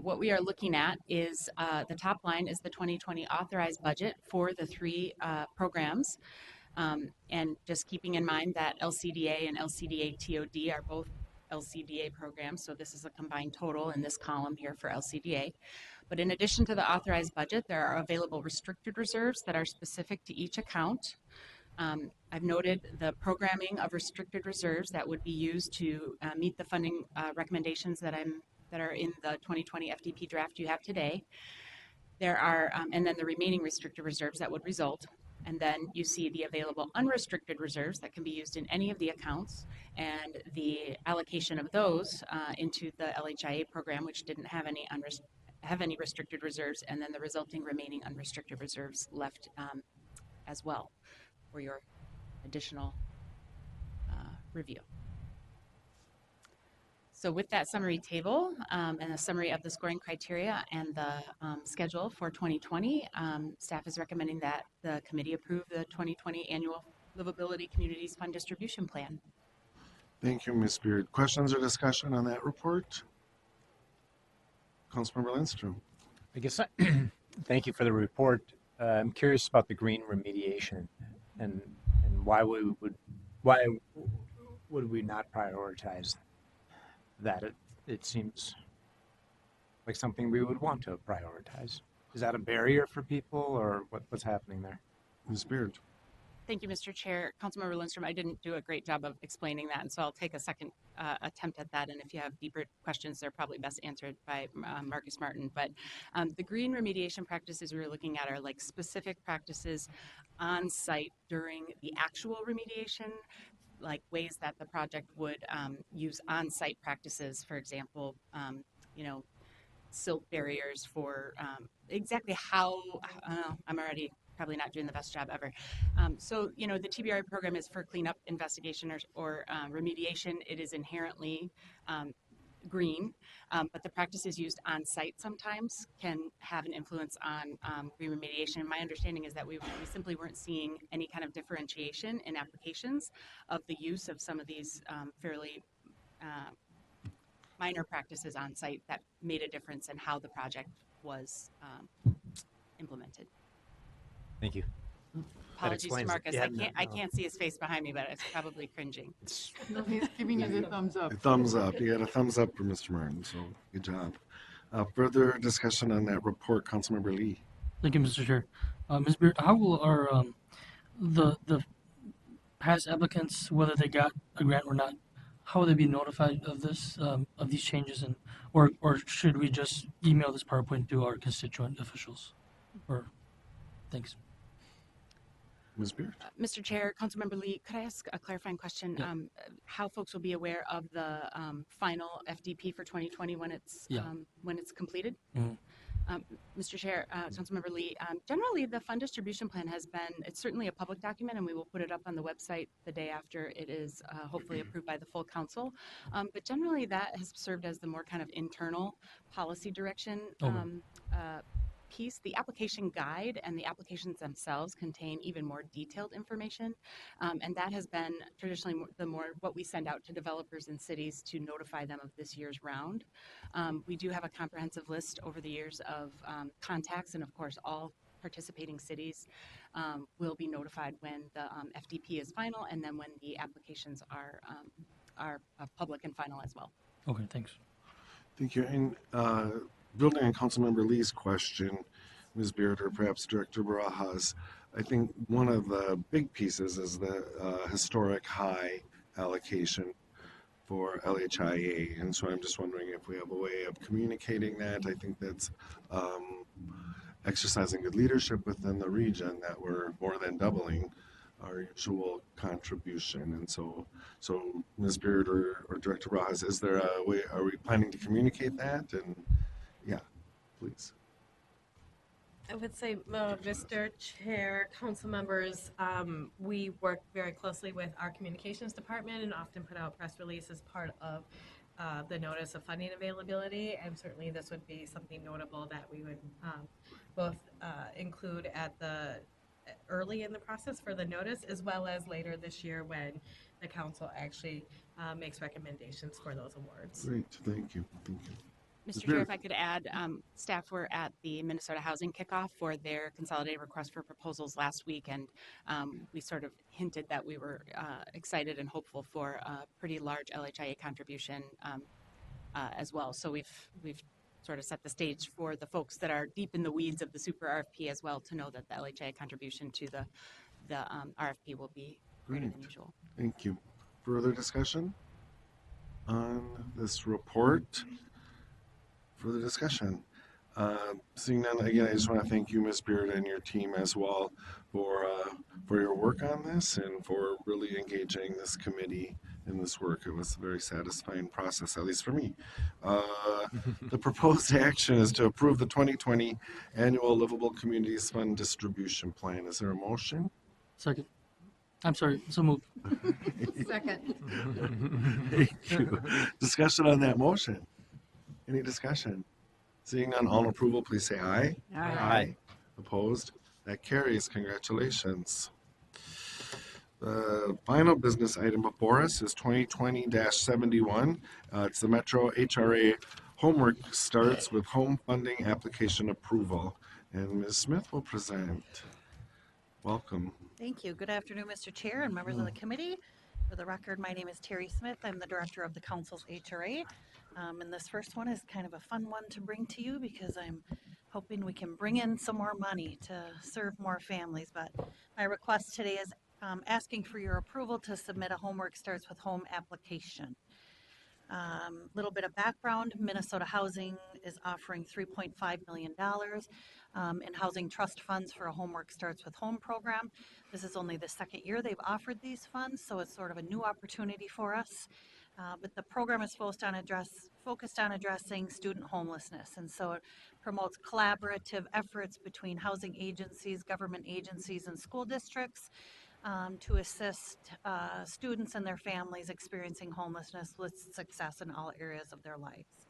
what we are looking at is the top line is the 2020 authorized budget for the three programs. And just keeping in mind that LCDA and LCDA TOD are both LCDA programs, so this is a combined total in this column here for LCDA. But in addition to the authorized budget, there are available restricted reserves that are specific to each account. I've noted the programming of restricted reserves that would be used to meet the funding recommendations that are in the 2020 FDP draft you have today. There are, and then the remaining restricted reserves that would result. And then you see the available unrestricted reserves that can be used in any of the accounts, and the allocation of those into the LHIA program, which didn't have any restricted reserves, and then the resulting remaining unrestricted reserves left as well for your additional review. So with that summary table and a summary of the scoring criteria and the schedule for 2020, staff is recommending that the committee approve the 2020 annual Livability Communities Fund Distribution Plan. Thank you, Ms. Beard. Questions or discussion on that report? Councilmember Lindstrom. I guess thank you for the report. I'm curious about the green remediation and why would we not prioritize that? It seems like something we would want to prioritize. Is that a barrier for people, or what's happening there? Ms. Beard. Thank you, Mr. Chair. Councilmember Lindstrom, I didn't do a great job of explaining that, and so I'll take a second attempt at that. And if you have deeper questions, they're probably best answered by Marcus Martin. But the green remediation practices we were looking at are like specific practices on site during the actual remediation, like ways that the project would use on site practices, for example, you know, silt barriers for exactly how I'm already probably not doing the best job ever. So, you know, the TBRI program is for cleanup, investigation, or remediation. It is inherently green, but the practices used on site sometimes can have an influence on green remediation. My understanding is that we simply weren't seeing any kind of differentiation in applications of the use of some of these fairly minor practices on site that made a difference in how the project was implemented. Thank you. Apologies to explains it. Marcus. Yeah, I no. can't see his face behind me, but it's probably cringing. No, he's giving us a thumbs up. A thumbs up. You got a thumbs up for Mr. Martin, so good job. Further discussion on that report, Councilmember Lee. Thank you, Mr. Chair. Ms. Beard, how will our the past applicants, whether they got a grant or not, how will they be notified of this of these changes, and or should we just email this PowerPoint to our constituent officials? Or thanks. Ms. Beard. Mr. Chair, Councilmember Lee, could I ask a clarifying question? Yeah. How folks will be aware of the final FDP for 2020 when it's completed? Mhm. Mr. Chair, Councilmember Lee, generally the fund distribution plan it's certainly a public document, and we will put it up on the website the day after it is hopefully approved by the full council. But generally that has served as the more kind of internal policy direction piece. The application guide and the applications themselves contain even more detailed information, and that has been traditionally what we send out to developers and cities to notify them of this year's round. We do have a comprehensive list over the years of contacts, and of course all participating cities will be notified when the FDP is final, and then when the applications are public and final as well. Okay, thanks. Thank you. And building on Councilmember Lee's question, Ms. Beard, or perhaps Director Barajas, I think one of the big pieces is the historic high allocation for LHIA. And so I'm just wondering if we have a way of communicating that. I think that's exercising good leadership within the region, that we're more than doubling our usual contribution. And so Ms. Beard or Director Barajas, is there a way, are we planning to communicate that? And yeah, please. I would say, Mr. Chair, council members, we work very closely with our communications department and often put out press releases as part of the notice of funding availability. And certainly this would be something notable that we would both include at the early in the process for the notice, as well as later this year when the council actually makes recommendations for those awards. Great, thank you. Thank you. Mr. Chair, if I could add, staff were at the Minnesota Housing Kickoff for their consolidated request for proposals last week, and we sort of hinted that we were excited and hopeful for a pretty large LHIA contribution as well. So we've sort of set the stage for the folks that are deep in the weeds of the super RFP as well to know that the LHIA contribution to the RFP will be greater than usual. Thank you. Further discussion on this report? Further discussion? Seeing none, again, I just want to thank you, Ms. Beard, and your team as well for your work on this and for really engaging this committee in this work. It was a very satisfying process, at least for me. The proposed action is to approve the 2020 Annual Livable Communities Fund Distribution Plan. Is there a motion? Second. I'm sorry, so moved. Second. Thank you. Discussion on that motion. Any discussion? Seeing none, all in approval, please say aye. Aye. Opposed? That carries. Congratulations. The final business item before us is 2020-71. It's the Metro HRA homework starts with home funding application approval. And Ms. Smith will present. Welcome. Thank you. Good afternoon, Mr. Chair and members of the committee. For the record, my name is Terry Smith. I'm the director of the council's HRA. And this first one is kind of a fun one to bring to you because I'm hoping we can bring in some more money to serve more families. But my request today is asking for your approval to submit a Homework Starts with Home application. Little bit of background, Minnesota Housing is offering $3.5 million in housing trust funds for a Homework Starts with Home program. This is only the second year they've offered these funds, so it's sort of a new opportunity for us. But the program is focused on addressing student homelessness, and so it promotes collaborative efforts between housing agencies, government agencies, and school districts to assist students and their families experiencing homelessness with success in all areas of their lives.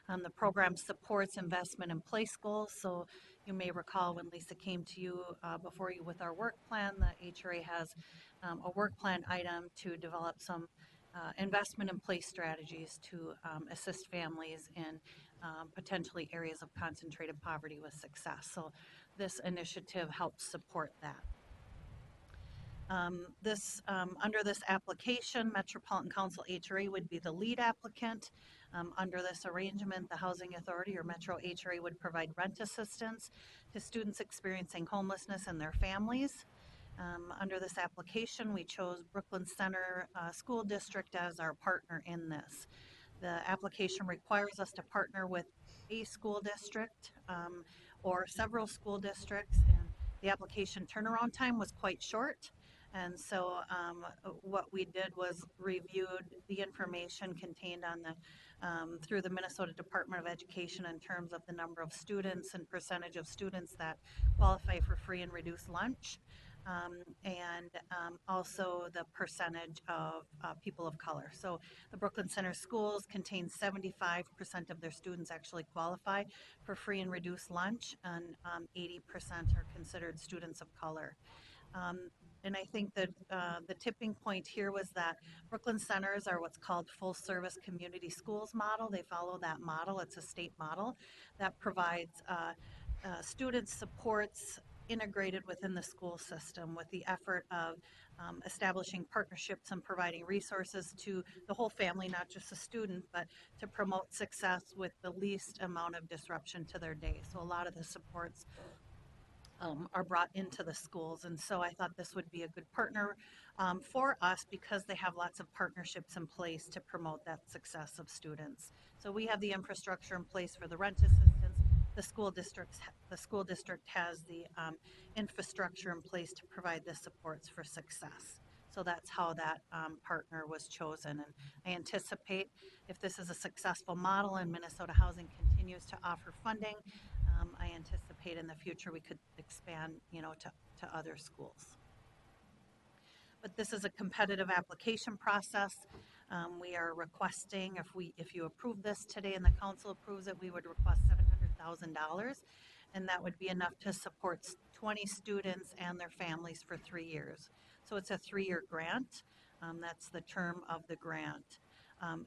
The program supports investment in place goals. So you may recall when Lisa came to you before you with our work plan, the HRA has a work plan item to develop some investment in place strategies to assist families in potentially areas of concentrated poverty with success. So this initiative helps support that. Under this application, Metropolitan Council HRA would be the lead applicant. Under this arrangement, the Housing Authority or Metro HRA would provide rent assistance to students experiencing homelessness and their families. Under this application, we chose Brooklyn Center School District as our partner in this. The application requires us to partner with a school district or several school districts, and the application turnaround time was quite short. And so what we did was reviewed the information contained on the through the Minnesota Department of Education in terms of the number of students and percentage of students that qualify for free and reduced lunch, and also the percentage of people of color. So the Brooklyn Center schools contain 75% of their students actually qualify for free and reduced lunch, and 80% are considered students of color. And I think that the tipping point here was that Brooklyn Centers are what's called full service community schools model. They follow that model. It's a state model that provides student supports integrated within the school system with the effort of establishing partnerships and providing resources to the whole family, not just the student, but to promote success with the least amount of disruption to their day. So a lot of the supports are brought into the schools. And so I thought this would be a good partner for us because they have lots of partnerships in place to promote that success of students. So we have the infrastructure in place for the rent assistance. The school district has the infrastructure in place to provide the supports for success. So that's how that partner was chosen. And I anticipate if this is a successful model and Minnesota Housing continues to offer funding, I anticipate in the future we could expand, to other schools. But this is a competitive application process. We are requesting, if you approve this today and the council approves it, we would request $700,000, and that would be enough to support 20 students and their families for 3 years. So it's a 3-year grant. That's the term of the grant.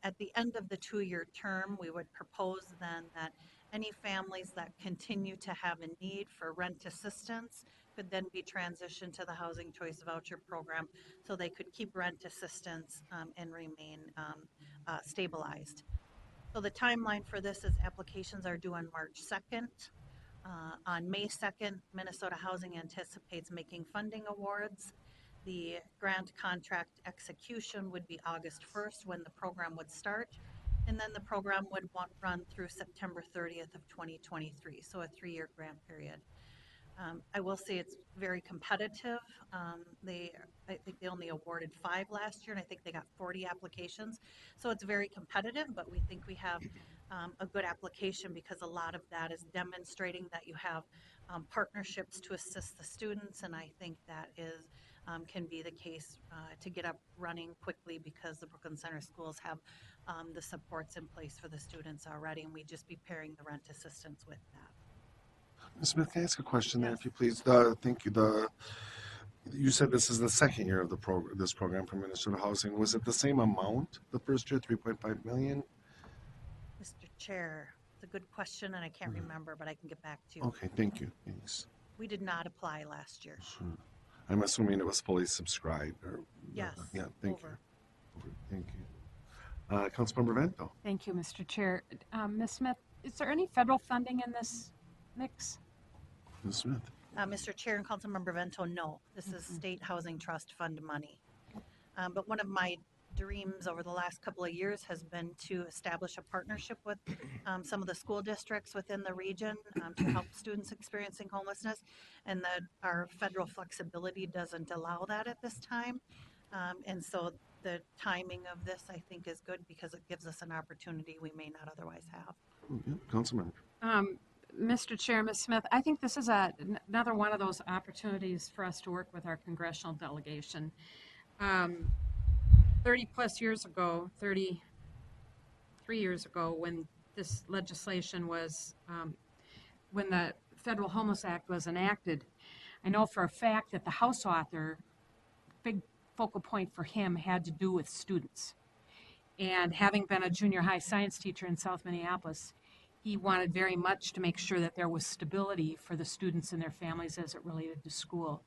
At the end of the 2-year term, we would propose then that any families that continue to have a need for rent assistance could then be transitioned to the Housing Choice Voucher Program so they could keep rent assistance and remain stabilized. So the timeline for this is applications are due on March 2nd. On May 2nd, Minnesota Housing anticipates making funding awards. The grant contract execution would be August 1st when the program would start. And then the program would run through September 30th of 2023, so a 3-year grant period. I will say it's very competitive. I think they only awarded 5 last year, and I think they got 40 applications. So it's very competitive, but we think we have a good application because a lot of that is demonstrating that you have partnerships to assist the students, and I think that can be the case to get up running quickly because the Brooklyn Center schools have the supports in place for the students already, and we just be pairing the rent assistance with that. Ms. Smith, can I ask a question there, Yes. if you please? Thank you. You said this is the second year of this program for Minnesota Housing. Was it the same amount the first year, 3.5 million? Mr. Chair, it's a good question, and I can't remember, but I can get back to you. Okay, thank you. Thanks. We did not apply last year. Sure. I'm assuming it was fully subscribed. Yes. Yeah, thank over. you. Thank you. Councilmember Vento. Thank you, Mr. Chair. Ms. Smith, is there any federal funding in this mix? Ms. Smith. Mr. Chair and Councilmember Vento, no, this is State Housing Trust Fund money. But one of my dreams over the last couple of years has been to establish a partnership with some of the school districts within the region to help students experiencing homelessness, and that our federal flexibility doesn't allow that at this time. And so the timing of this, I think, is good because it gives us an opportunity we may not otherwise have. Yeah, Councilmember. Mr. Chair, Ms. Smith, I think this is another one of those opportunities for us to work with our congressional delegation. 30 plus years ago, 33 years ago, when this legislation was, when the Federal Homeless Act was enacted, I know for a fact that the House author, big focal point for him had to do with students. And having been a junior high science teacher in South Minneapolis, he wanted very much to make sure that there was stability for the students and their families as it related to school.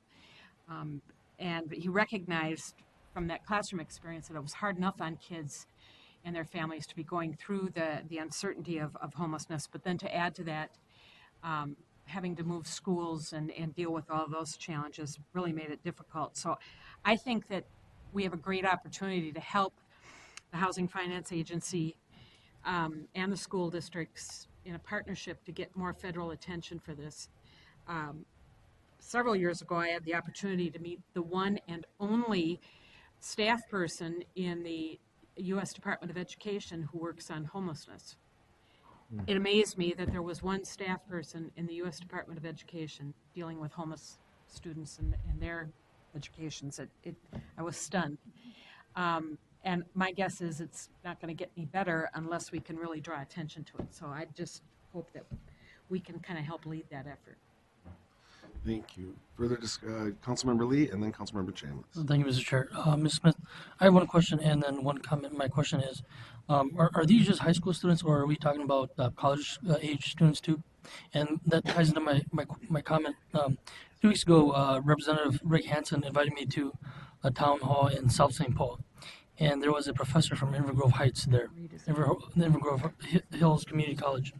And he recognized from that classroom experience that it was hard enough on kids and their families to be going through the uncertainty of homelessness, but then to add to that, having to move schools and deal with all of those challenges really made it difficult. So I think that we have a great opportunity to help the Housing Finance Agency and the school districts in a partnership to get more federal attention for this. Several years ago, I had the opportunity to meet the one and only staff person in the U.S. Department of Education who works on homelessness. It amazed me that there was one staff person in the U.S. Department of Education dealing with homeless students and their educations. I was stunned. And my guess is it's not going to get any better unless we can really draw attention to it. So I just hope that we can kind of help lead that effort. Thank you. Further Councilmember Lee and then Councilmember Chambliss. Thank you, Mr. Chair. Ms. Smith, I have one question and then one comment. My question is, are these just high school students or are we talking about college age students too? And that ties into my comment. 2 weeks ago, Representative Rick Hansen invited me to a town hall in South St. Paul. And there was a professor from Inver Grove Heights there, Inver Grove Hills Community College.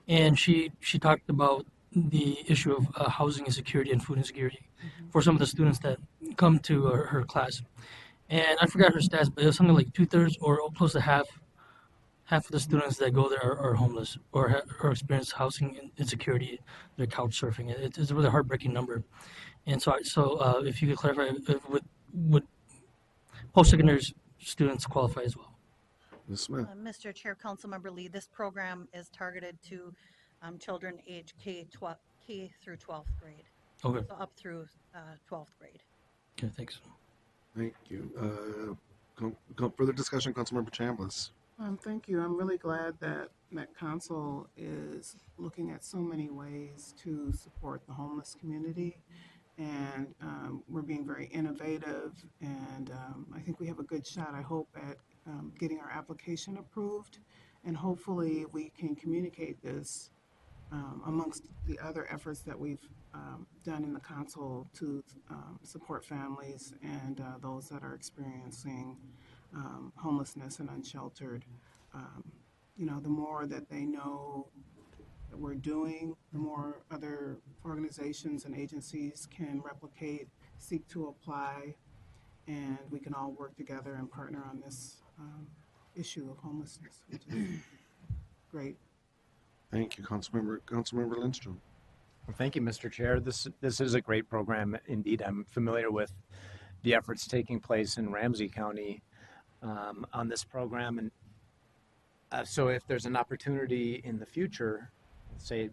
And she talked about the issue of housing insecurity and food insecurity for some of the students that come to her class. And I forgot her stats, but it was something like 2/3 or close to half of the students that go there are homeless or experience housing insecurity. They're couch surfing. It's a really heartbreaking number. And so if you could clarify, would post-secondary students qualify as well? Ms. Smith. Mr. Chair, Councilmember Lee, this program is targeted to children age K through 12th grade. Okay. So up through 12th grade. Okay, thanks. Thank you. Further discussion, Councilmember Chambliss. Thank you. I'm really glad that Council is looking at so many ways to support the homeless community. And we're being very innovative, and I think we have a good shot, I hope, at getting our application approved. And hopefully we can communicate this amongst the other efforts that we've done in the council to support families and those that are experiencing homelessness and unsheltered. The more that they know that we're doing, the more other organizations and agencies can replicate, seek to apply, and we can all work together and partner on this issue of homelessness, which is great. Thank you, Councilmember Lindstrom. Well, thank you, Mr. Chair. This is a great program indeed. I'm familiar with the efforts taking place in Ramsey County on this program, and so if there's an opportunity in the future, say,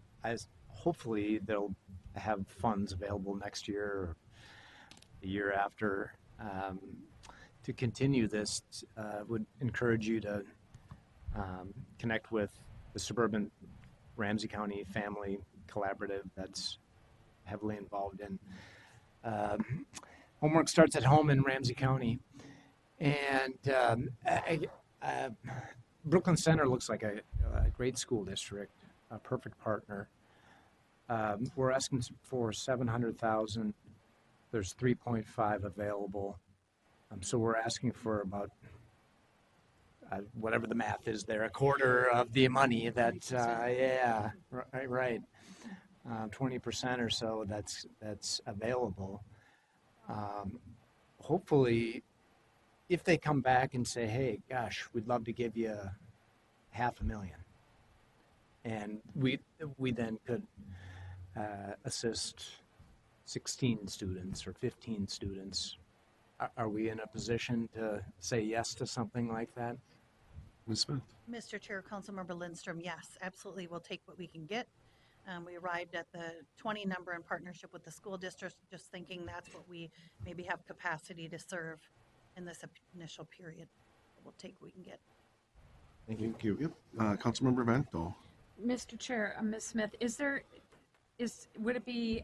hopefully they'll have funds available next year or the year after to continue this. Would encourage you to connect with the Suburban Ramsey County Family Collaborative that's heavily involved in homework starts at home in Ramsey County. And Brooklyn Center looks like a great school district, a perfect partner. We're asking for $700,000. There's 3.5 available. So we're asking for about whatever the math is there, a quarter of the money that, right. 20% or so that's available. Hopefully, if they come back and say, hey, gosh, we'd love to give you $500,000, and we then could assist 16 students or 15 students. Are we in a position to say yes to something like that? Ms. Smith? Mr. Chair, Councilmember Lindstrom, yes, absolutely. We'll take what we can get. We arrived at the 20 number in partnership with the school district, just thinking that's what we maybe have capacity to serve in this initial period. We'll take what we can get. Thank you. Yep. Councilmember Vento. Mr. Chair, Ms. Smith, would it be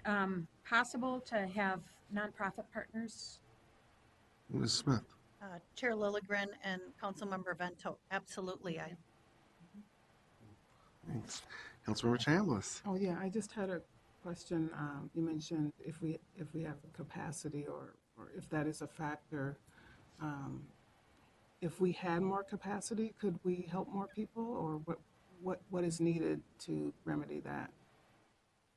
possible to have nonprofit partners? Ms. Smith? Chair Lilligren and Councilmember Vento, absolutely. Thanks. Councilmember Chambliss? Oh, yeah, I just had a question. You mentioned if we have the capacity or if that is a factor. If we had more capacity, could we help more people, or what is needed to remedy that?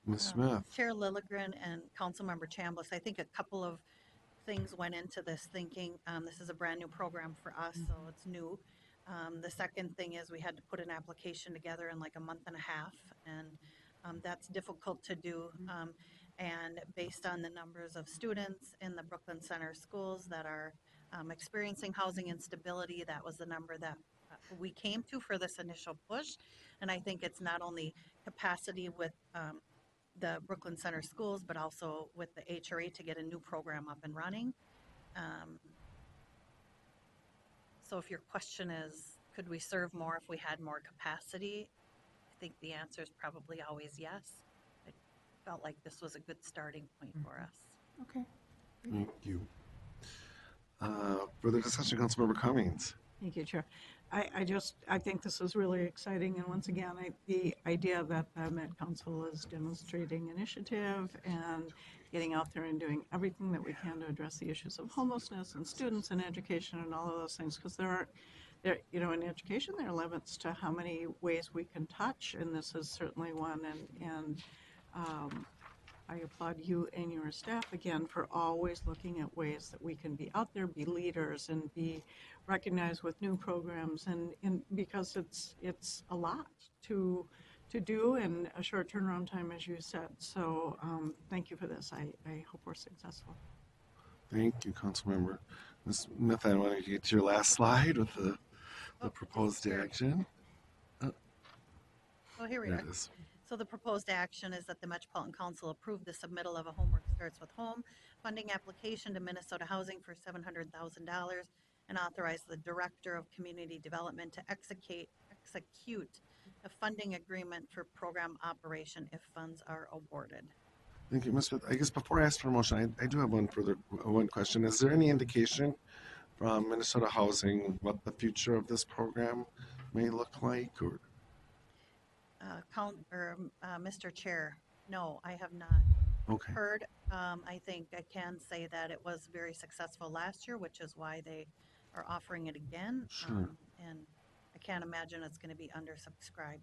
Ms. Smith? Chair Lilligren and Councilmember Chambliss, I think a couple of things went into this thinking. This is a brand new program for us, so it's new. The second thing is we had to put an application together in like a month and a half, and that's difficult to do. And based on the numbers of students in the Brooklyn Center schools that are experiencing housing instability, that was the number that we came to for this initial push. And I think it's not only capacity with the Brooklyn Center schools, but also with the HRA to get a new program up and running. So if your question is, could we serve more if we had more capacity? I think the answer is probably always yes. I felt like this was a good starting point for us. Okay. Thank you. Further discussion, Councilmember Cummings? Thank you, Chair. I think this is really exciting, and once again, the idea that the Met Council is demonstrating initiative and getting out there and doing everything that we can to address the issues of homelessness and students and education and all of those things, because in education, there are limits to how many ways we can touch, and this is certainly one, and I applaud you and your staff again for always looking at ways that we can be out there, be leaders, and be recognized with new programs, and because it's a lot to do in a short turnaround time, as you said. So thank you for this. I hope we're successful. Thank you, Councilmember. Ms. Smith, I want to get to your last slide with the proposed sure. action. Oh, here we There are. it is. So the proposed action is that the Metropolitan Council approve the submittal of a Homework Starts with Home funding application to Minnesota Housing for $700,000 and authorize the Director of Community Development to execute a funding agreement for program operation if funds are awarded. Thank you, Ms. Smith. I guess before I ask for a motion, I do have one question. Is there any indication from Minnesota Housing what the future of this program may look like? Or Mr. Chair, no, I have not okay, heard. I think I can say that it was very successful last year, which is why they are offering it again. Sure. And I can't imagine it's going to be undersubscribed.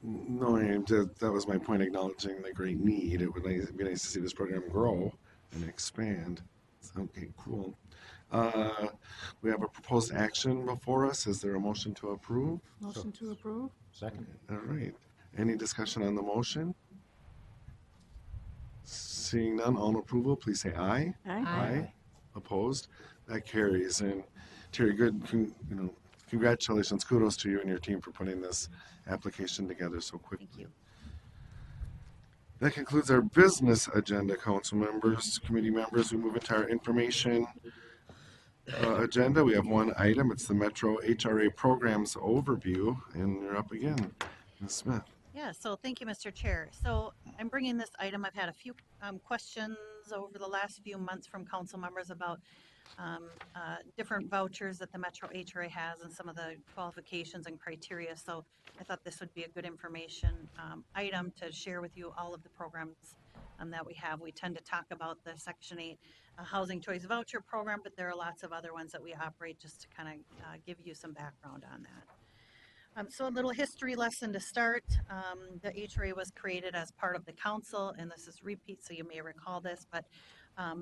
no, that was my point, acknowledging the great need. It would be nice to see this program grow and expand. Okay, cool. We have a proposed action before us. Is there a motion to approve? Motion to approve? Second. All right. Any discussion on the motion? Seeing none, all in approval, please say aye. Aye. Opposed? That carries. And Terry, congratulations, kudos to you and your team for putting this application together so quickly. Thank you. That concludes our business agenda, council members, committee members. We move into our information agenda. We have one item. It's the Metro HRA Programs Overview, and you're up again, Ms. Smith. Yeah, so thank you, Mr. Chair. So I'm bringing this item. I've had a few questions over the last few months from council members about different vouchers that the Metro HRA has and some of the qualifications and criteria. So I thought this would be a good information item to share with you all of the programs that we have. We tend to talk about the Section 8 Housing Choice Voucher Program, but there are lots of other ones that we operate, just to kind of give you some background on that. So a little history lesson to start. The HRA was created as part of the council, and this is repeat, so you may recall this, but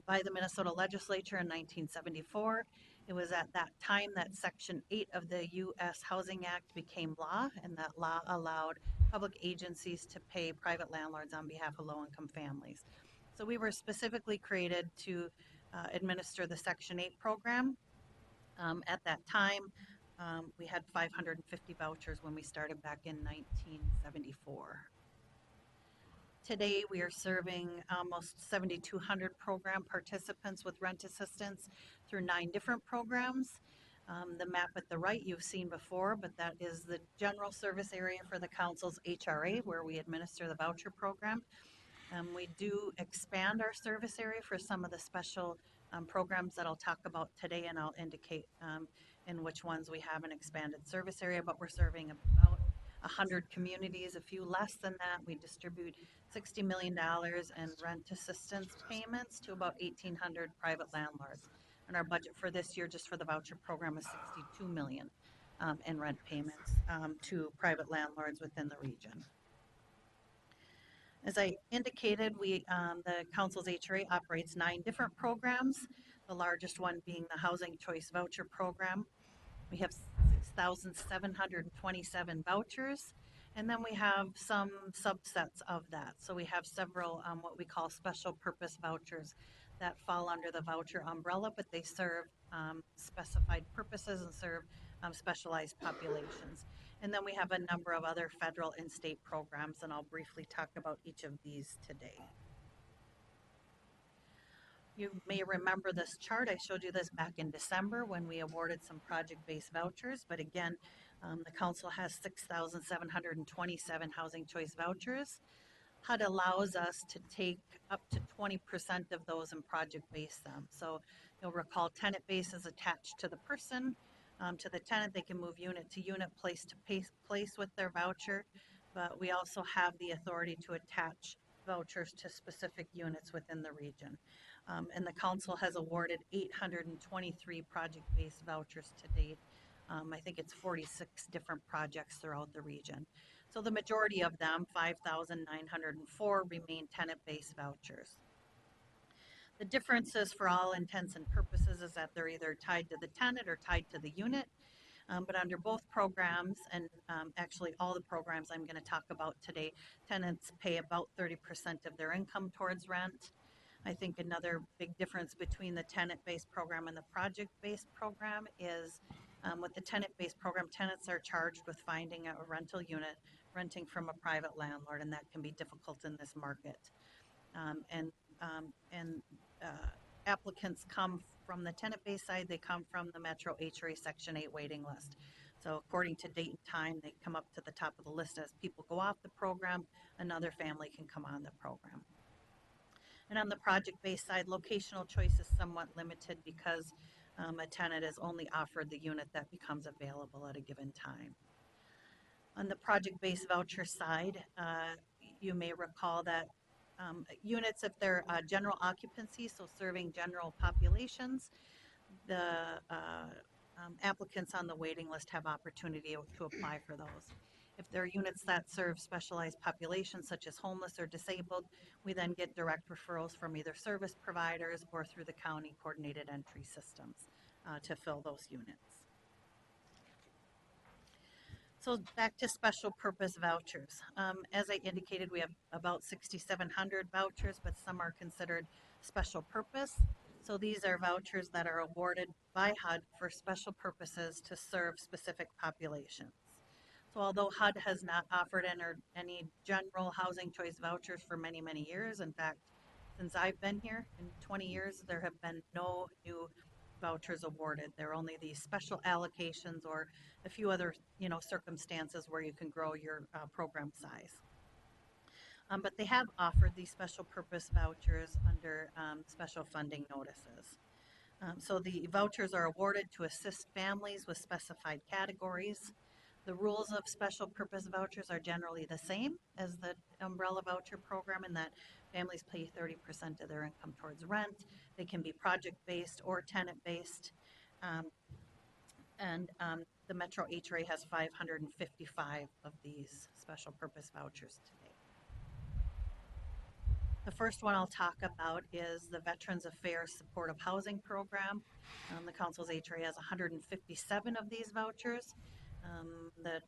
by the Minnesota legislature in 1974. It was at that time that Section 8 of the U.S. Housing Act became law, and that law allowed public agencies to pay private landlords on behalf of low-income families. So we were specifically created to administer the Section 8 program. At that time, we had 550 vouchers when we started back in 1974. Today, we are serving almost 7,200 program participants with rent assistance through 9 different programs. The map at the right you've seen before, but that is the general service area for the council's HRA, where we administer the voucher program. We do expand our service area for some of the special programs that I'll talk about today, and I'll indicate in which ones we have an expanded service area, but we're serving about 100 communities, a few less than that. We distribute $60 million in rent assistance payments to about 1,800 private landlords. And our budget for this year, just for the voucher program, is $62 million in rent payments to private landlords within the region. As I indicated, the council's HRA operates 9 different programs, the largest one being the Housing Choice Voucher Program. We have 6,727 vouchers, and then we have some subsets of that. So we have several what we call special purpose vouchers that fall under the voucher umbrella, but they serve specified purposes and serve specialized populations. And then we have a number of other federal and state programs, and I'll briefly talk about each of these today. You may remember this chart. I showed you this back in December when we awarded some project-based vouchers, but again, the council has 6,727 housing choice vouchers. HUD allows us to take up to 20% of those and project-base them. So you'll recall tenant base is attached to the person. To the tenant, they can move unit to unit, place to place with their voucher, but we also have the authority to attach vouchers to specific units within the region. And the council has awarded 823 project-based vouchers to date. I think it's 46 different projects throughout the region. So the majority of them, 5,904, remain tenant-based vouchers. The differences for all intents and purposes is that they're either tied to the tenant or tied to the unit. But under both programs, and actually all the programs I'm going to talk about today, tenants pay about 30% of their income towards rent. I think another big difference between the tenant-based program and the project-based program is with the tenant-based program, tenants are charged with finding a rental unit, renting from a private landlord, and that can be difficult in this market. Applicants come from the tenant-based side, they come from the Metro HRA Section 8 waiting list. So according to date and time, they come up to the top of the list. As people go off the program, another family can come on the program. And on the project-based side, locational choice is somewhat limited because a tenant is only offered the unit that becomes available at a given time. On the project-based voucher side, you may recall that units, if they're general occupancy, so serving general populations, the applicants on the waiting list have opportunity to apply for those. If there are units that serve specialized populations such as homeless or disabled, we then get direct referrals from either service providers or through the county coordinated entry systems to fill those units. So back to special purpose vouchers. As I indicated, we have about 6,700 vouchers, but some are considered special purpose. So these are vouchers that are awarded by HUD for special purposes to serve specific populations. So although HUD has not offered any general housing choice vouchers for many, many years, in fact, since I've been here in 20 years, there have been no new vouchers awarded. There are only these special allocations or a few other, circumstances where you can grow your program size. But they have offered these special purpose vouchers under special funding notices. So the vouchers are awarded to assist families with specified categories. The rules of special purpose vouchers are generally the same as the umbrella voucher program in that families pay 30% of their income towards rent. They can be project-based or tenant-based. And the Metro HRA has 555 of these special purpose vouchers today. The first one I'll talk about is the Veterans Affairs Supportive Housing Program. The council's HRA has 157 of these vouchers that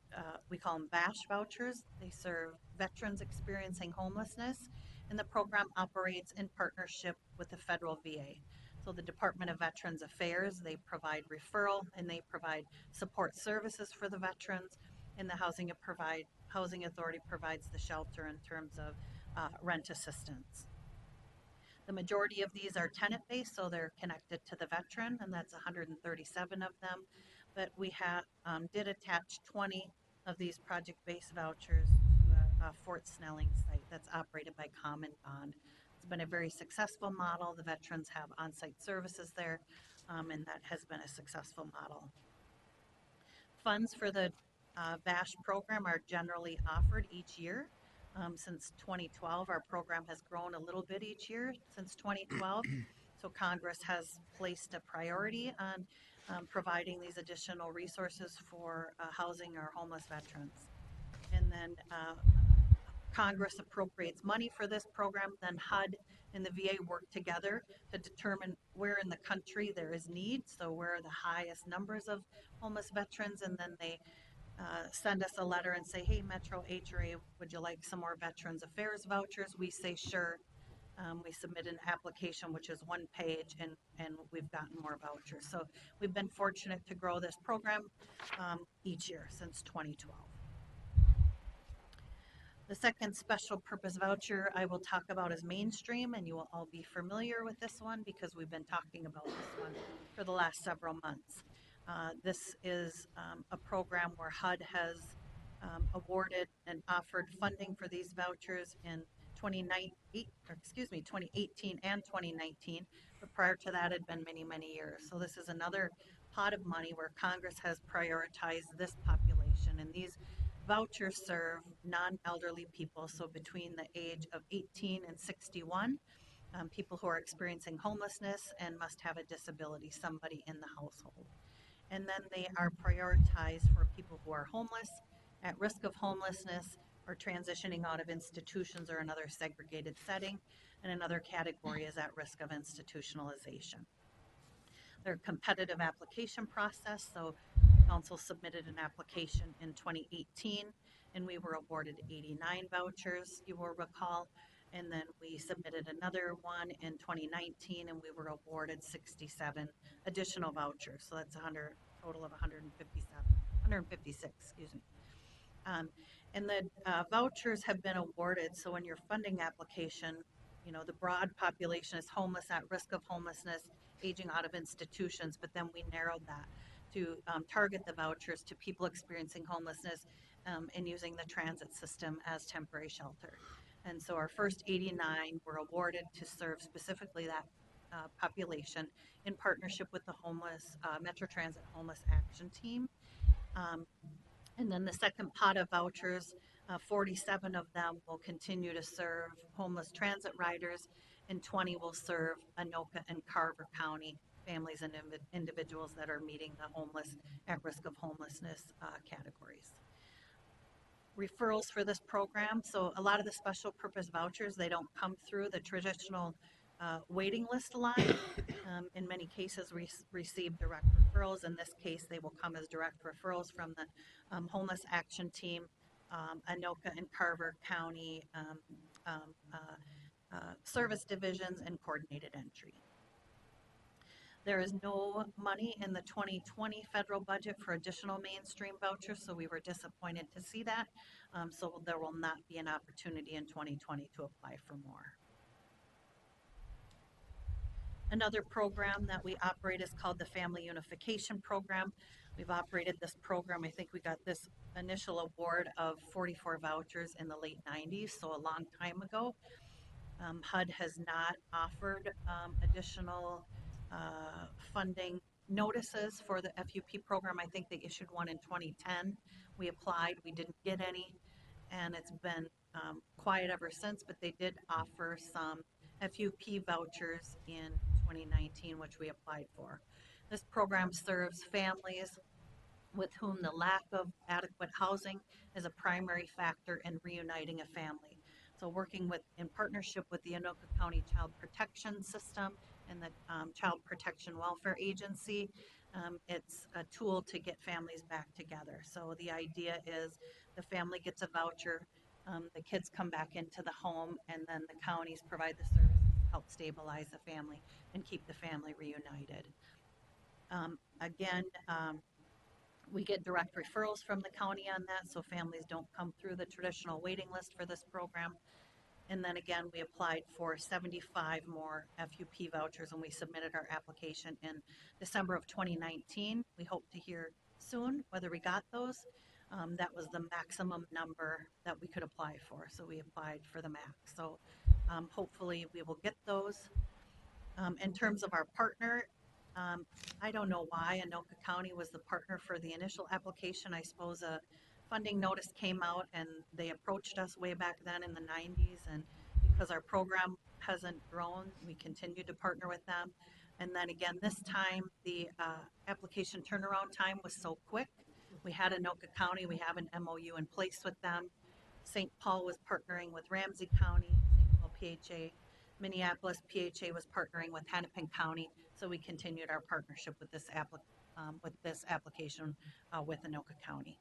we call them BASH vouchers. They serve veterans experiencing homelessness, and the program operates in partnership with the federal VA. So the Department of Veterans Affairs, they provide referral and they provide support services for the veterans, and the Housing Authority provides the shelter in terms of rent assistance. The majority of these are tenant-based, so they're connected to the veteran, and that's 137 of them. But we did attach 20 of these project-based vouchers to a Fort Snelling site that's operated by Comm and Bond. It's been a very successful model. The veterans have on-site services there, and that has been a successful model. Funds for the BASH program are generally offered each year. Since 2012, our program has grown a little bit each year since 2012. So Congress has placed a priority on providing these additional resources for housing our homeless veterans. And then Congress appropriates money for this program, then HUD and the VA work together to determine where in the country there is need, so where are the highest numbers of homeless veterans, and then they send us a letter and say, hey, Metro HRA, would you like some more Veterans Affairs vouchers? We say, sure. We submit an application, which is one page, and we've gotten more vouchers. So we've been fortunate to grow this program each year since 2012. The second special purpose voucher I will talk about is Mainstream, and you will all be familiar with this one because we've been talking about this one for the last several months. This is a program where HUD has awarded and offered funding for these vouchers in 2018 and 2019, but prior to that had been many, many years. So this is another pot of money where Congress has prioritized this population, and these vouchers serve non-elderly people, so between the age of 18 and 61, people who are experiencing homelessness and must have a disability, somebody in the household. And then they are prioritized for people who are homeless, at risk of homelessness, or transitioning out of institutions or another segregated setting, and another category is at risk of institutionalization. Their competitive application process, so council submitted an application in 2018 and we were awarded 89 vouchers, you will recall, and then we submitted another one in 2019 and we were awarded 67 additional vouchers, so that's a total of 156, excuse me. And the vouchers have been awarded, so in your funding application, you know, the broad population is homeless, at risk of homelessness, aging out of institutions, but then we narrowed that to target the vouchers to people experiencing homelessness and using the transit system as temporary shelter. And so our first 89 were awarded to serve specifically that population in partnership with the Metro Transit Homeless Action Team. And then the second pot of vouchers, 47 of them will continue to serve homeless transit riders, and 20 will serve Anoka and Carver County families and individuals that are meeting the homeless, at risk of homelessness categories. Referrals for this program, so a lot of the special purpose vouchers, they don't come through the traditional waiting list line. In many cases, we receive direct referrals. In this case, they will come as direct referrals from the Homeless Action Team, Anoka and Carver County service divisions, and coordinated entry. There is no money in the 2020 federal budget for additional Mainstream vouchers, so we were disappointed to see that. So there will not be an opportunity in 2020 to apply for more. Another program that we operate is called the Family Unification Program. We've operated this program, I think we got this initial award of 44 vouchers in the late 90s, so a long time ago. HUD has not offered additional funding notices for the FUP program. I think they issued one in 2010. We applied, we didn't get any, and it's been quiet ever since, but they did offer some FUP vouchers in 2019, which we applied for. This program serves families with whom the lack of adequate housing is a primary factor in reuniting a family. So working in partnership with the Anoka County Child Protection System and the Child Protection Welfare Agency, it's a tool to get families back together. So the idea is the family gets a voucher, the kids come back into the home, and then the counties provide the services to help stabilize the family and keep the family reunited. Again, we get direct referrals from the county on that, so families don't come through the traditional waiting list for this program. And then again, we applied for 75 more FUP vouchers and we submitted our application in December of 2019. We hope to hear soon whether we got those. That was the maximum number that we could apply for, so we applied for the max. So hopefully we will get those. In terms of our partner, I don't know why Anoka County was the partner for the initial application. I suppose a funding notice came out and they approached us way back then in the 90s. And because our program hasn't grown, we continued to partner with them. And then again, this time, the application turnaround time was so quick. We had Anoka County, we have an MOU in place with them. St. Paul was partnering with Ramsey County, St. Paul PHA. Minneapolis PHA was partnering with Hennepin County, so we continued our partnership with this application with Anoka County.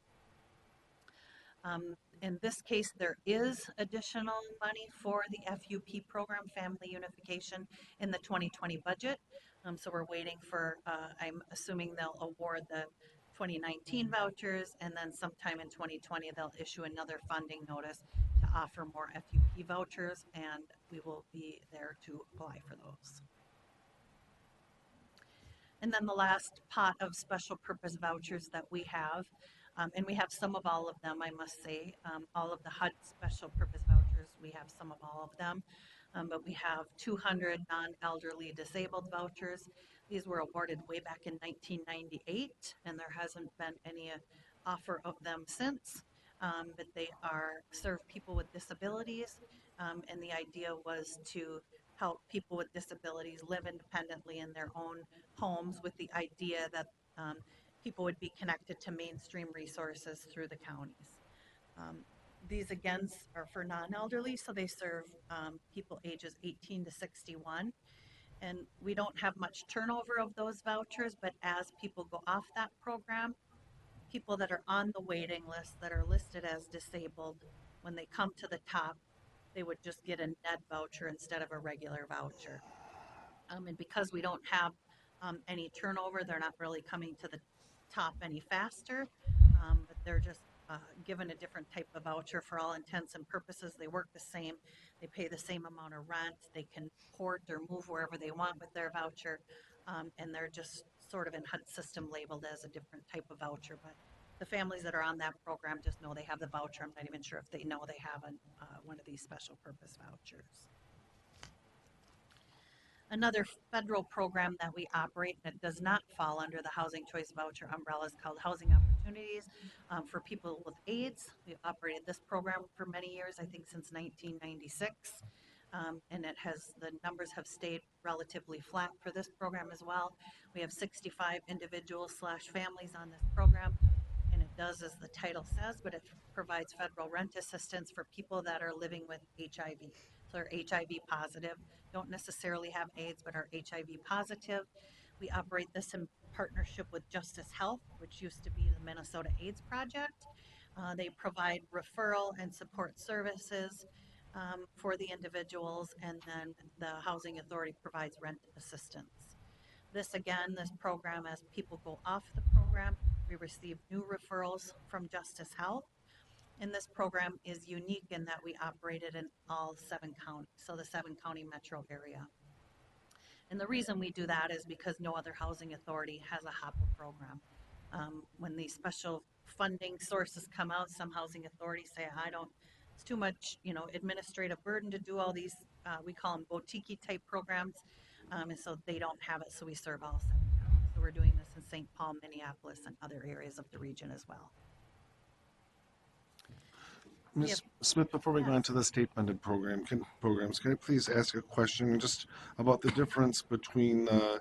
In this case, there is additional money for the FUP program, Family Unification, in the 2020 budget. So we're waiting for, I'm assuming they'll award the 2019 vouchers, and then sometime in 2020, they'll issue another funding notice to offer more FUP vouchers, and we will be there to apply for those. And then the last pot of special purpose vouchers that we have, and we have some of all of them, I must say, all of the HUD special purpose vouchers, we have some of all of them, but we have 200 non-elderly disabled vouchers. These were awarded way back in 1998, and there hasn't been any offer of them since, but they serve people with disabilities, and the idea was to help people with disabilities live independently in their own homes, with the idea that people would be connected to mainstream resources through the counties. These again are for non-elderly, so they serve people ages 18 to 61. And we don't have much turnover of those vouchers, but as people go off that program, people that are on the waiting list that are listed as disabled, when they come to the top, they would just get a net voucher instead of a regular voucher. And because we don't have any turnover, they're not really coming to the top any faster, but they're just given a different type of voucher for all intents and purposes. They work the same, they pay the same amount of rent, they can port or move wherever they want with their voucher, and they're just sort of in HUD system labeled as a different type of voucher. But the families that are on that program just know they have the voucher. I'm not even sure if they know they have one of these special purpose vouchers. Another federal program that we operate that does not fall under the Housing Choice Voucher umbrella is called Housing Opportunities for People with AIDS. We've operated this program for many years, I think since 1996, and the numbers have stayed relatively flat for this program as well. We have 65 individuals / families on this program, and it does as the title says, but it provides federal rent assistance for people that are living with HIV. So they're HIV positive, don't necessarily have AIDS, but are HIV positive. We operate this in partnership with Justice Health, which used to be the Minnesota AIDS Project. They provide referral and support services for the individuals, and then the Housing Authority provides rent assistance. This program, as people go off the program, we receive new referrals from Justice Health. And this program is unique in that we operate it in all 7 counties, so the 7-county metro area. And the reason we do that is because no other housing authority has a HOPA program. When these special funding sources come out, some housing authorities say, it's too much, administrative burden to do all these, we call them boutique type programs, and so they don't have it, so we serve all 7 counties. So we're doing this in St. Paul, Minneapolis, and other areas of the region as well. Ms. Smith, before we go into the state-funded programs, can I please ask a question just about the difference between the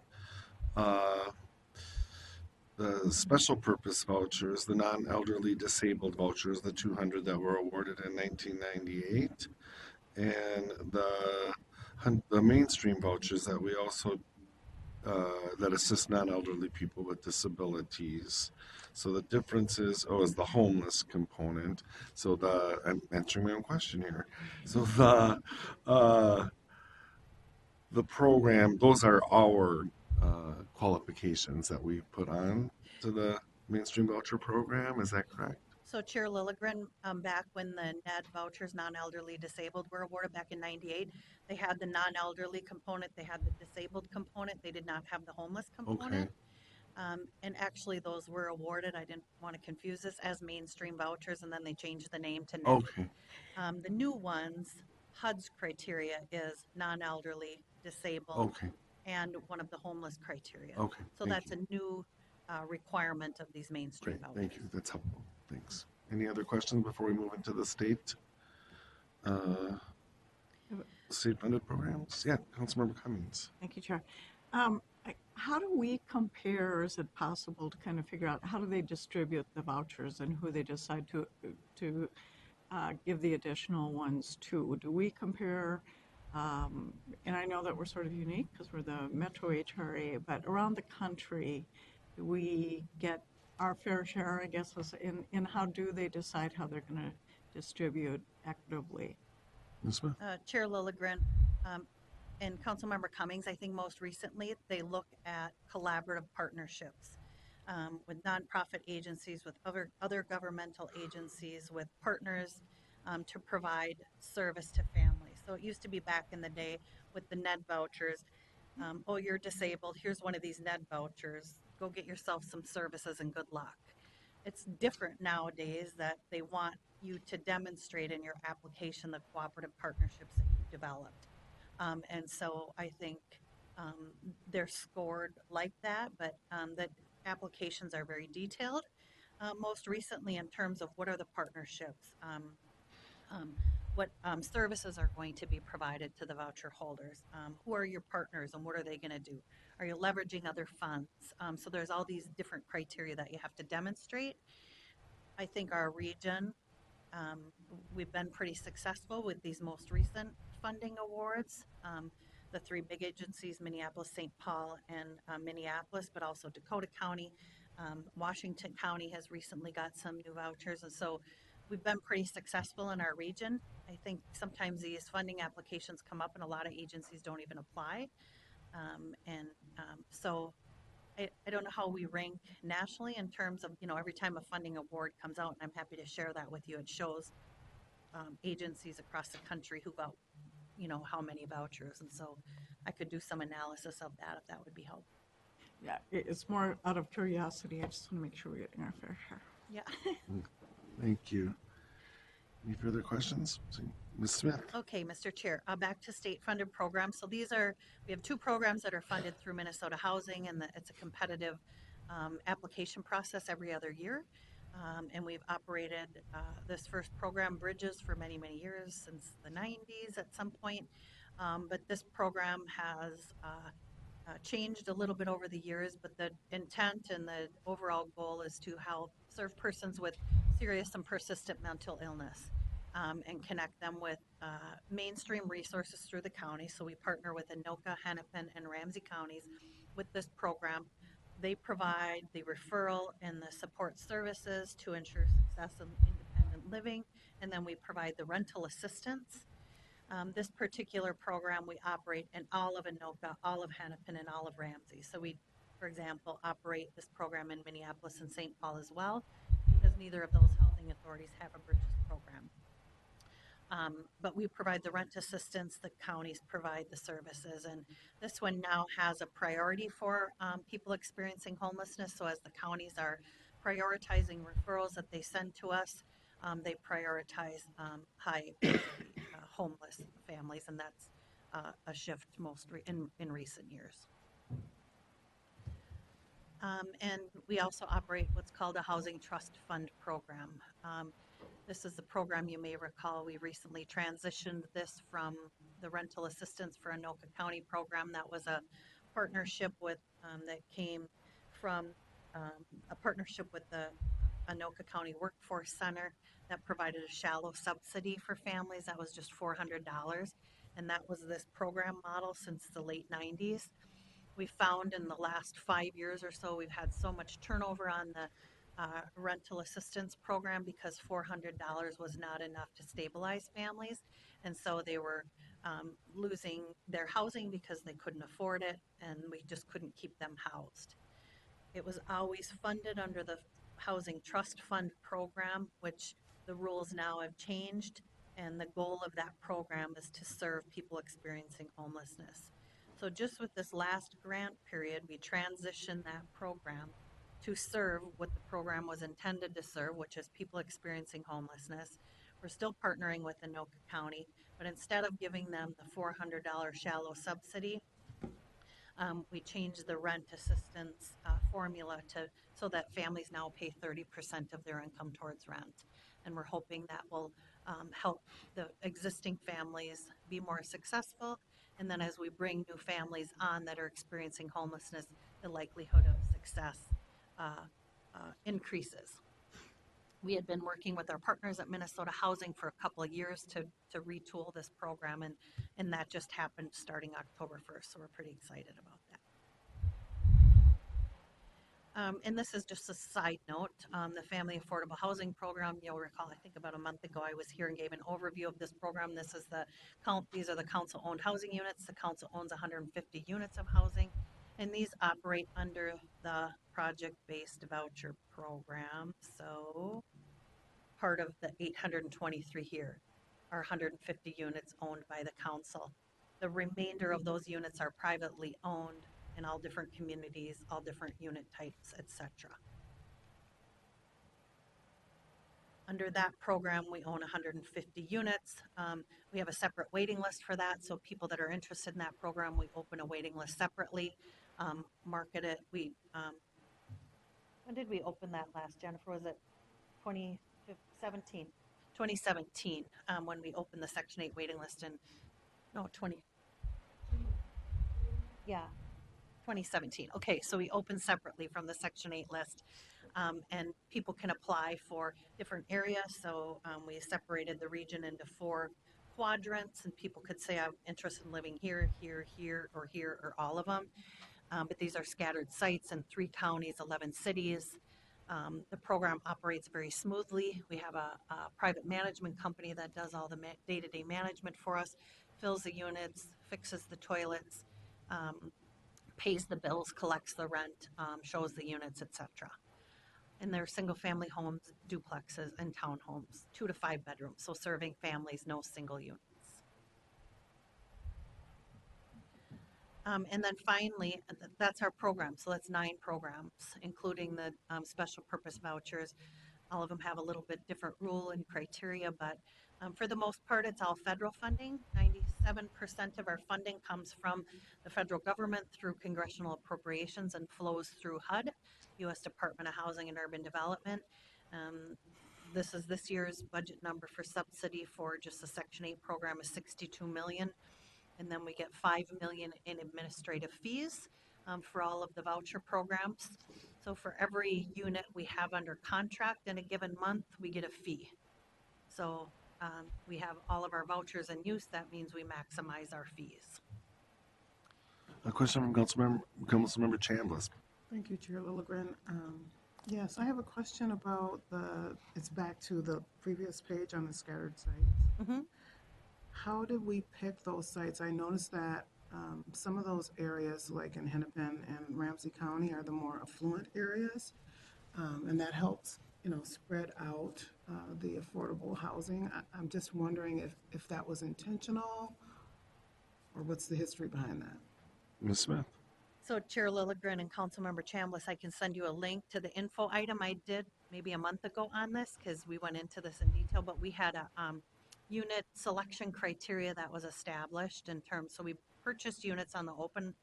the special purpose vouchers, the non-elderly disabled vouchers, the 200 that were awarded in 1998, and the mainstream vouchers that we also that assist non-elderly people with disabilities. So the difference is the homeless component. So I'm answering my own question here. So the program, those are our qualifications that we put on to the mainstream voucher program. Is that correct? So Chair Lilligren, back when the NED vouchers, non-elderly disabled, were awarded back in '98, they had the non-elderly component, they had the disabled component, they did not have the homeless Okay. component. And actually, those were awarded, I didn't want to confuse this, as mainstream vouchers, and then they changed the name to NED. Okay. The new ones, HUD's criteria is non-elderly, disabled, Okay. and one of the homeless criteria. Okay. So Thank that's you. a new requirement of these mainstream Great. vouchers. Thank you. That's helpful. Thanks. Any other questions before we move into the state-funded programs? Yeah, Councilmember Cummings. Thank you, Chair. How do we compare, or is it possible to kind of figure out how do they distribute the vouchers and who they decide to give the additional ones to? Do we compare, and I know that we're sort of unique because we're the Metro HRA, but around the country, do we get our fair share, I guess, in how do they decide how they're going to distribute equitably? Ms. Smith? Chair Lilligren, and Councilmember Cummings, I think most recently, they look at collaborative partnerships with nonprofit agencies, with other governmental agencies, with partners to provide service to families. So it used to be back in the day with the NED vouchers. Oh, you're disabled. Here's one of these NED vouchers. Go get yourself some services and good luck. It's different nowadays that they want you to demonstrate in your application the cooperative partnerships that you've developed. And so I think they're scored like that, but the applications are very detailed. Most recently, in terms of what are the partnerships, what services are going to be provided to the voucher holders, who are your partners, and what are they going to do? Are you leveraging other funds? So there's all these different criteria that you have to demonstrate. I think our region, we've been pretty successful with these most recent funding awards. The three big agencies, Minneapolis, St. Paul, and Minneapolis, but also Dakota County. Washington County has recently got some new vouchers. And so we've been pretty successful in our region. I think sometimes these funding applications come up and a lot of agencies don't even apply. So I don't know how we rank nationally in terms of, every time a funding award comes out, and I'm happy to share that with you. It shows agencies across the country who got, how many vouchers. And so I could do some analysis of that if that would be helpful. Yeah, it's more out of curiosity. I just want to make sure we're getting our fair share. Yeah. Thank you. Any further questions? Ms. Smith? Okay, Mr. Chair, back to state-funded programs. So we have two programs that are funded through Minnesota Housing, and it's a competitive application process every other year. And we've operated this first program, Bridges, for many, many years, since the 90s at some point. But this program has changed a little bit over the years, but the intent and the overall goal is to help serve persons with serious and persistent mental illness. And connect them with mainstream resources through the county. So we partner with Anoka, Hennepin, and Ramsey counties with this program. They provide the referral and the support services to ensure success in independent living, and then we provide the rental assistance. This particular program we operate in all of Anoka, all of Hennepin, and all of Ramsey. So we, for example, operate this program in Minneapolis and St. Paul as well, because neither of those housing authorities have a Bridges program. But we provide the rent assistance, the counties provide the services, and this one now has a priority for people experiencing homelessness. So as the counties are prioritizing referrals that they send to us, they prioritize high homeless families, and that's a shift in recent years. And we also operate what's called a Housing Trust Fund program. This is the program you may recall. We recently transitioned this from the rental assistance for Anoka County program. That was a partnership with that came from a partnership with the Anoka County Workforce Center that provided a shallow subsidy for families. That was just $400. And that was this program model since the late 90s. We found in the last 5 years or so, we've had so much turnover on the rental assistance program because $400 was not enough to stabilize families. And so they were losing their housing because they couldn't afford it, and we just couldn't keep them housed. It was always funded under the Housing Trust Fund program, which the rules now have changed, and the goal of that program is to serve people experiencing homelessness. So just with this last grant period, we transitioned that program to serve what the program was intended to serve, which is people experiencing homelessness. We're still partnering with Anoka County, but instead of giving them the $400 shallow subsidy, we changed the rent assistance formula so that families now pay 30% of their income towards rent. And we're hoping that will help the existing families be more successful. And then as we bring new families on that are experiencing homelessness, the likelihood of success increases. We had been working with our partners at Minnesota Housing for a couple of years to retool this program, and that just happened starting October 1st, so we're pretty excited about that. And this is just a side note, the Family Affordable Housing Program, you'll recall, I think about a month ago, I was here and gave an overview of this program. These are the council-owned housing units. The council owns 150 units of housing, and these operate under the project-based voucher program. So part of the 823 here are 150 units owned by the council. The remainder of those units are privately owned in all different communities, all different unit types, etc. Under that program, we own 150 units. We have a separate waiting list for that, so people that are interested in that program, we open a waiting list separately, market it. When did we open that last, Jennifer? Was it 2017? 2017, when we opened the Section 8 waiting list yeah, 2017. Okay, so we opened separately from the Section 8 list, and people can apply for different areas. So we separated the region into 4 quadrants, and people could say, I'm interested in living here, here, here, or all of them. But these are scattered sites in 3 counties, 11 cities. The program operates very smoothly. We have a private management company that does all the day-to-day management for us, fills the units, fixes the toilets, pays the bills, collects the rent, shows the units, etc. And they're single-family homes, duplexes, and townhomes, 2 to 5 bedrooms, so serving families, no single units. And then finally, that's our program. So that's 9 programs, including the special purpose vouchers. All of them have a little bit different rule and criteria, but for the most part, it's all federal funding. 97% of our funding comes from the federal government through congressional appropriations and flows through HUD, U.S. Department of Housing and Urban Development. This is this year's budget number for subsidy for just the Section 8 program is $62 million. And then we get $5 million in administrative fees for all of the voucher programs. So for every unit we have under contract in a given month, we get a fee. So we have all of our vouchers in use. That means we maximize our fees. A question from Councilmember Chambliss. Thank you, Chair Lilligren. Yes, I have a question about it's back to the previous page on the scattered sites. Mm-hmm. How did we pick those sites? I noticed that some of those areas, like in Hennepin and Ramsey County, are the more affluent areas, and that helps, spread out the affordable housing. I'm just wondering if that was intentional, or what's the history behind that? Ms. Smith. So Chair Lilligren and Councilmember Chambliss, I can send you a link to the info item I did maybe a month ago on this, because we went into this in detail, but we had a unit selection criteria that was established in terms, so we purchased units on the open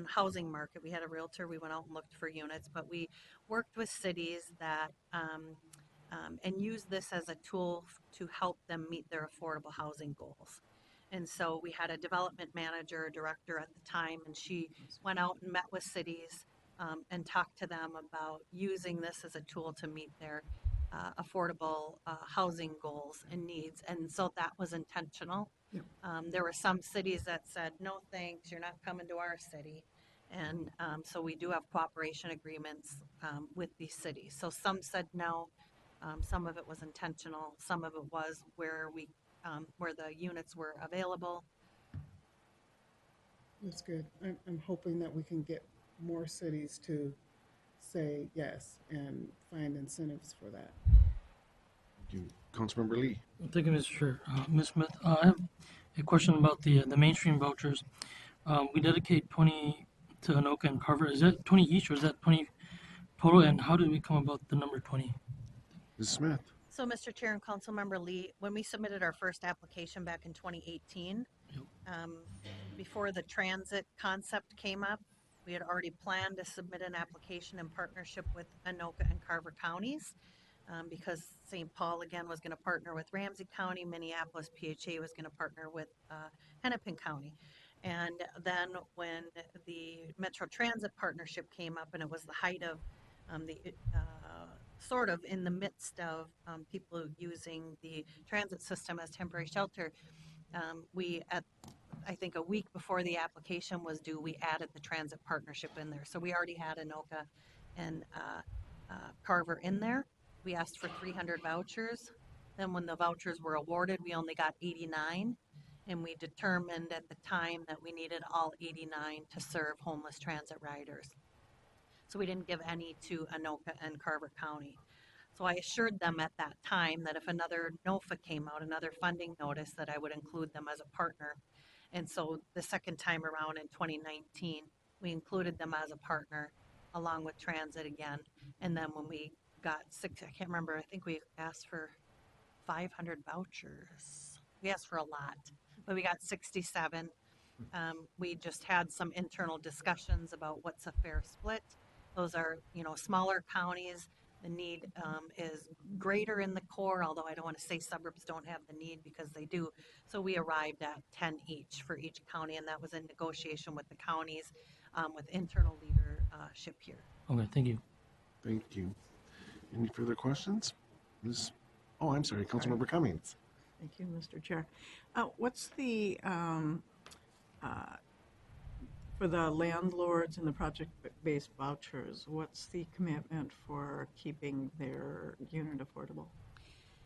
housing market. We had a realtor, we went out and looked for units, but we worked with cities that and used this as a tool to help them meet their affordable housing goals. And so we had a development manager, director at the time, and she went out and met with cities, and talk to them about using this as a tool to meet their affordable housing goals and needs. And so that was intentional. Yep. There were some cities that said, no thanks, you're not coming to our city. And so we do have cooperation agreements with these cities. So some said no, some of it was intentional, some of it was where the units were available. That's good. I'm hoping that we can get more cities to say yes and find incentives for that. Thank you. Councilmember Lee. Thank you, Mr. Chair. Ms. Smith, I have a question about the mainstream vouchers. We dedicate 20 to Anoka and Carver. Is that 20 each or is that 20 total? And how did we come about the number 20? Ms. Smith. So, Mr. Chair and Councilmember Lee, when we submitted our first application back in 2018, Yep. before the transit concept came up, we had already planned to submit an application in partnership with Anoka and Carver counties, because St. Paul again was going to partner with Ramsey County, Minneapolis PHA was going to partner with Hennepin County. And then when the Metro Transit partnership came up, and it was the height of sort of in the midst of people using the transit system as temporary shelter, I think a week before the application was due, we added the transit partnership in there. So we already had Anoka and Carver in there. We asked for 300 vouchers. Then when the vouchers were awarded, we only got 89. And we determined at the time that we needed all 89 to serve homeless transit riders. So we didn't give any to Anoka and Carver County. So I assured them at that time that if another NOFA came out, another funding notice, that I would include them as a partner. And so the second time around in 2019, we included them as a partner along with transit again. And then when we got I can't remember, I think we asked for 500 vouchers. We asked for a lot, but we got 67. We just had some internal discussions about what's a fair split. Those are, smaller counties. The need is greater in the core, although I don't want to say suburbs don't have the need because they do. So we arrived at 10 each for each county, and that was in negotiation with the counties, with internal leadership here. Okay, thank you. Thank you. Any further questions? Oh, I'm sorry, Councilmember Cummings. Thank you, Mr. Chair. What's the, for the landlords and the project-based vouchers, what's the commitment for keeping their unit affordable?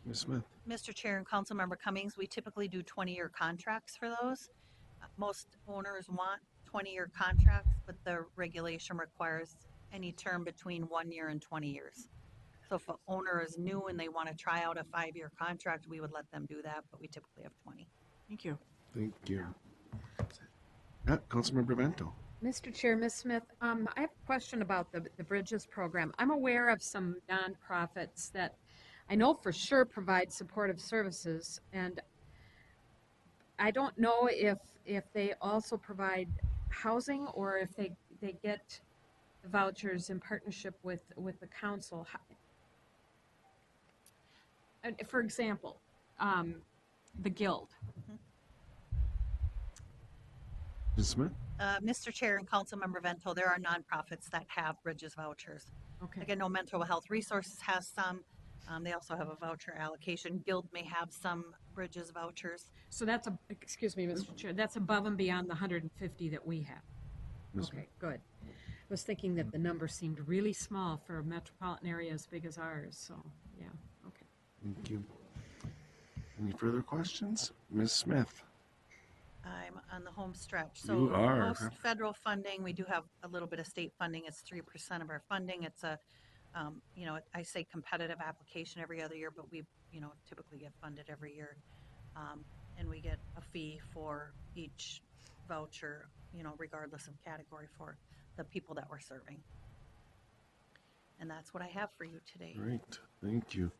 Ms. Smith. Mr. Chair and Councilmember Cummings, we typically do 20-year contracts for those. Most owners want 20-year contracts, but the regulation requires any term between 1 year and 20 years. So if an owner is new and they want to try out a 5-year contract, we would let them do that, but we typically have 20. Thank you. Thank you. Councilmember Vento. Mr. Chair, Ms. Smith, I have a question about the Bridges program. I'm aware of some nonprofits that I know for sure provide supportive services, and I don't know if they also provide housing or if they get the vouchers in partnership with the council. For example, the Guild. Ms. Smith. Mr. Chair and Councilmember Vento, there are nonprofits that have Bridges vouchers. Okay. Like I know Mental Health Resources has some. They also have a voucher allocation. Guild may have some Bridges vouchers. So that's excuse me, Mr. Chair, that's above and beyond the 150 that we have. Ms. Okay, good. I was thinking that the number seemed really small for a metropolitan area as big as ours, so, yeah, okay. Thank you. Any further questions? Ms. Smith. I'm on the home stretch. So You are. most federal funding, we do have a little bit of state funding. It's 3% of our funding. It's a, I say competitive application every other year, but we, typically get funded every year. And we get a fee for each voucher, regardless of category for the people that we're serving. And that's what I have for you today. Great. Thank you.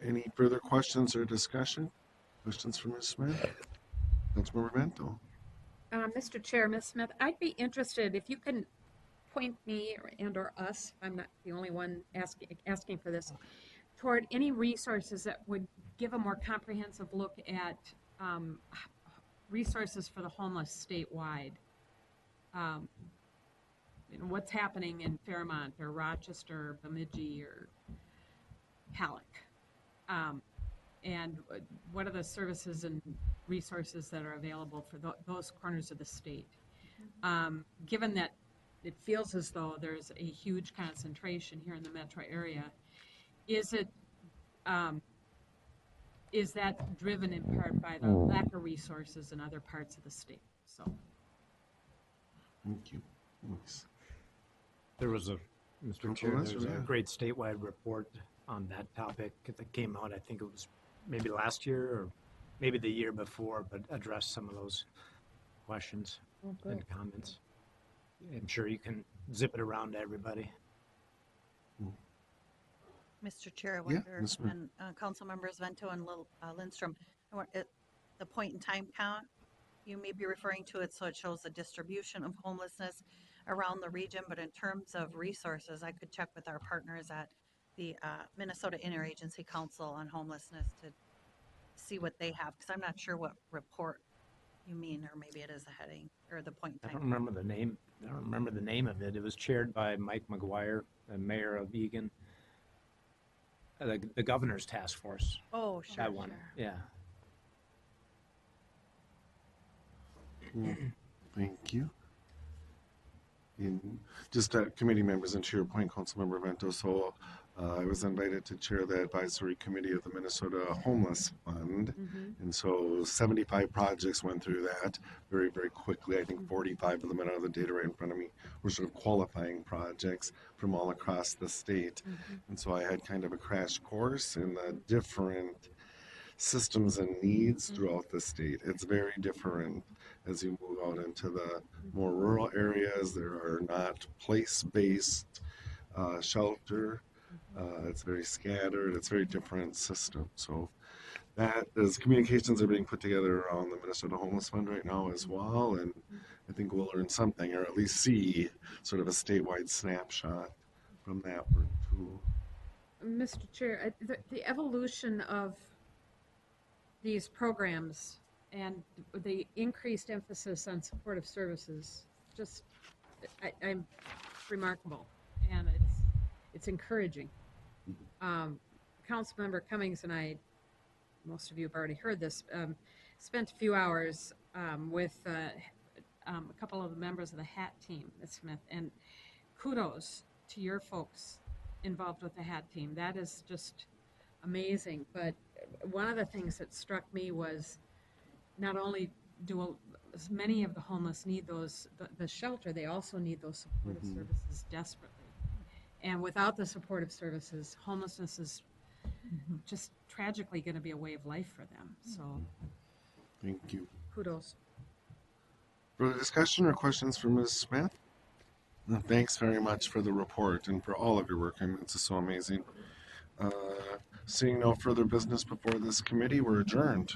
Any further questions or discussion? Questions for Ms. Smith? Councilmember Vento. Mr. Chair, Ms. Smith, I'd be interested if you can point me or us, I'm not the only one asking for this, toward any resources that would give a more comprehensive look at resources for the homeless statewide. what's happening in Fairmont or Rochester, or Bemidji, or Halleck, and what are the services and resources that are available for those corners of the state. Given that it feels as though there's a huge concentration here in the metro area, is it is that driven in part by the lack of resources in other parts of the state? So, Thank you. Thanks. There was a, Mr. Councilor Chair, Lester, there's a yeah. great statewide report on that topic that came out, I think it was maybe last year or maybe the year before, but addressed some of those questions and comments. I'm sure you can zip it around to everybody. Mr. Chair, I Yeah, wonder, Ms. Smith. and Council Members Vento and Lindstrom, the point in time count, you may be referring to it, so it shows the distribution of homelessness around the region, but in terms of resources, I could check with our partners at the Minnesota Interagency Council on Homelessness to see what they have, because I'm not sure what report you mean, or maybe it is a heading, or the point in I time. don't remember the name. I don't remember the name of it. It was chaired by Mike McGuire, the mayor of Eagan. The governor's task force. Oh, sure, That one. sure. Yeah. Cool. Thank you. In just committee members, and to your point, Councilmember Vento, so I was invited to chair the advisory committee of the Minnesota Homeless Fund, and so 75 projects went through that very, very quickly. I think 45 of them, I don't have the data right in front of me, were sort of qualifying projects from all across the state, and so I had kind of a crash course in the different systems and needs throughout the state. It's very different as you move out into the more rural areas. There are not place-based shelter. It's very scattered. It's very different system. So that as communications are being put together around the Minnesota Homeless Fund right now as well, and I think we'll learn something, or at least see sort of a statewide snapshot from that work too. Mr. Chair, the evolution of these programs and the increased emphasis on supportive services, just, I'm remarkable, and it's encouraging. Councilmember Cummings and I, most of you have already heard this, spent a few hours with a couple of the members of the HAT team at Smith, and kudos to your folks involved with the HAT team. That is just amazing. But one of the things that struck me was not only do many of the homeless need the shelter, they also need those supportive services desperately. And without the supportive services, homelessness is just tragically going to be a way of life for them. So, Thank you. kudos. Further discussion or questions for Ms. Smith? No, thanks very much for the report and for all of your work. I mean, it's just so amazing. Seeing no further business before this committee, we're adjourned.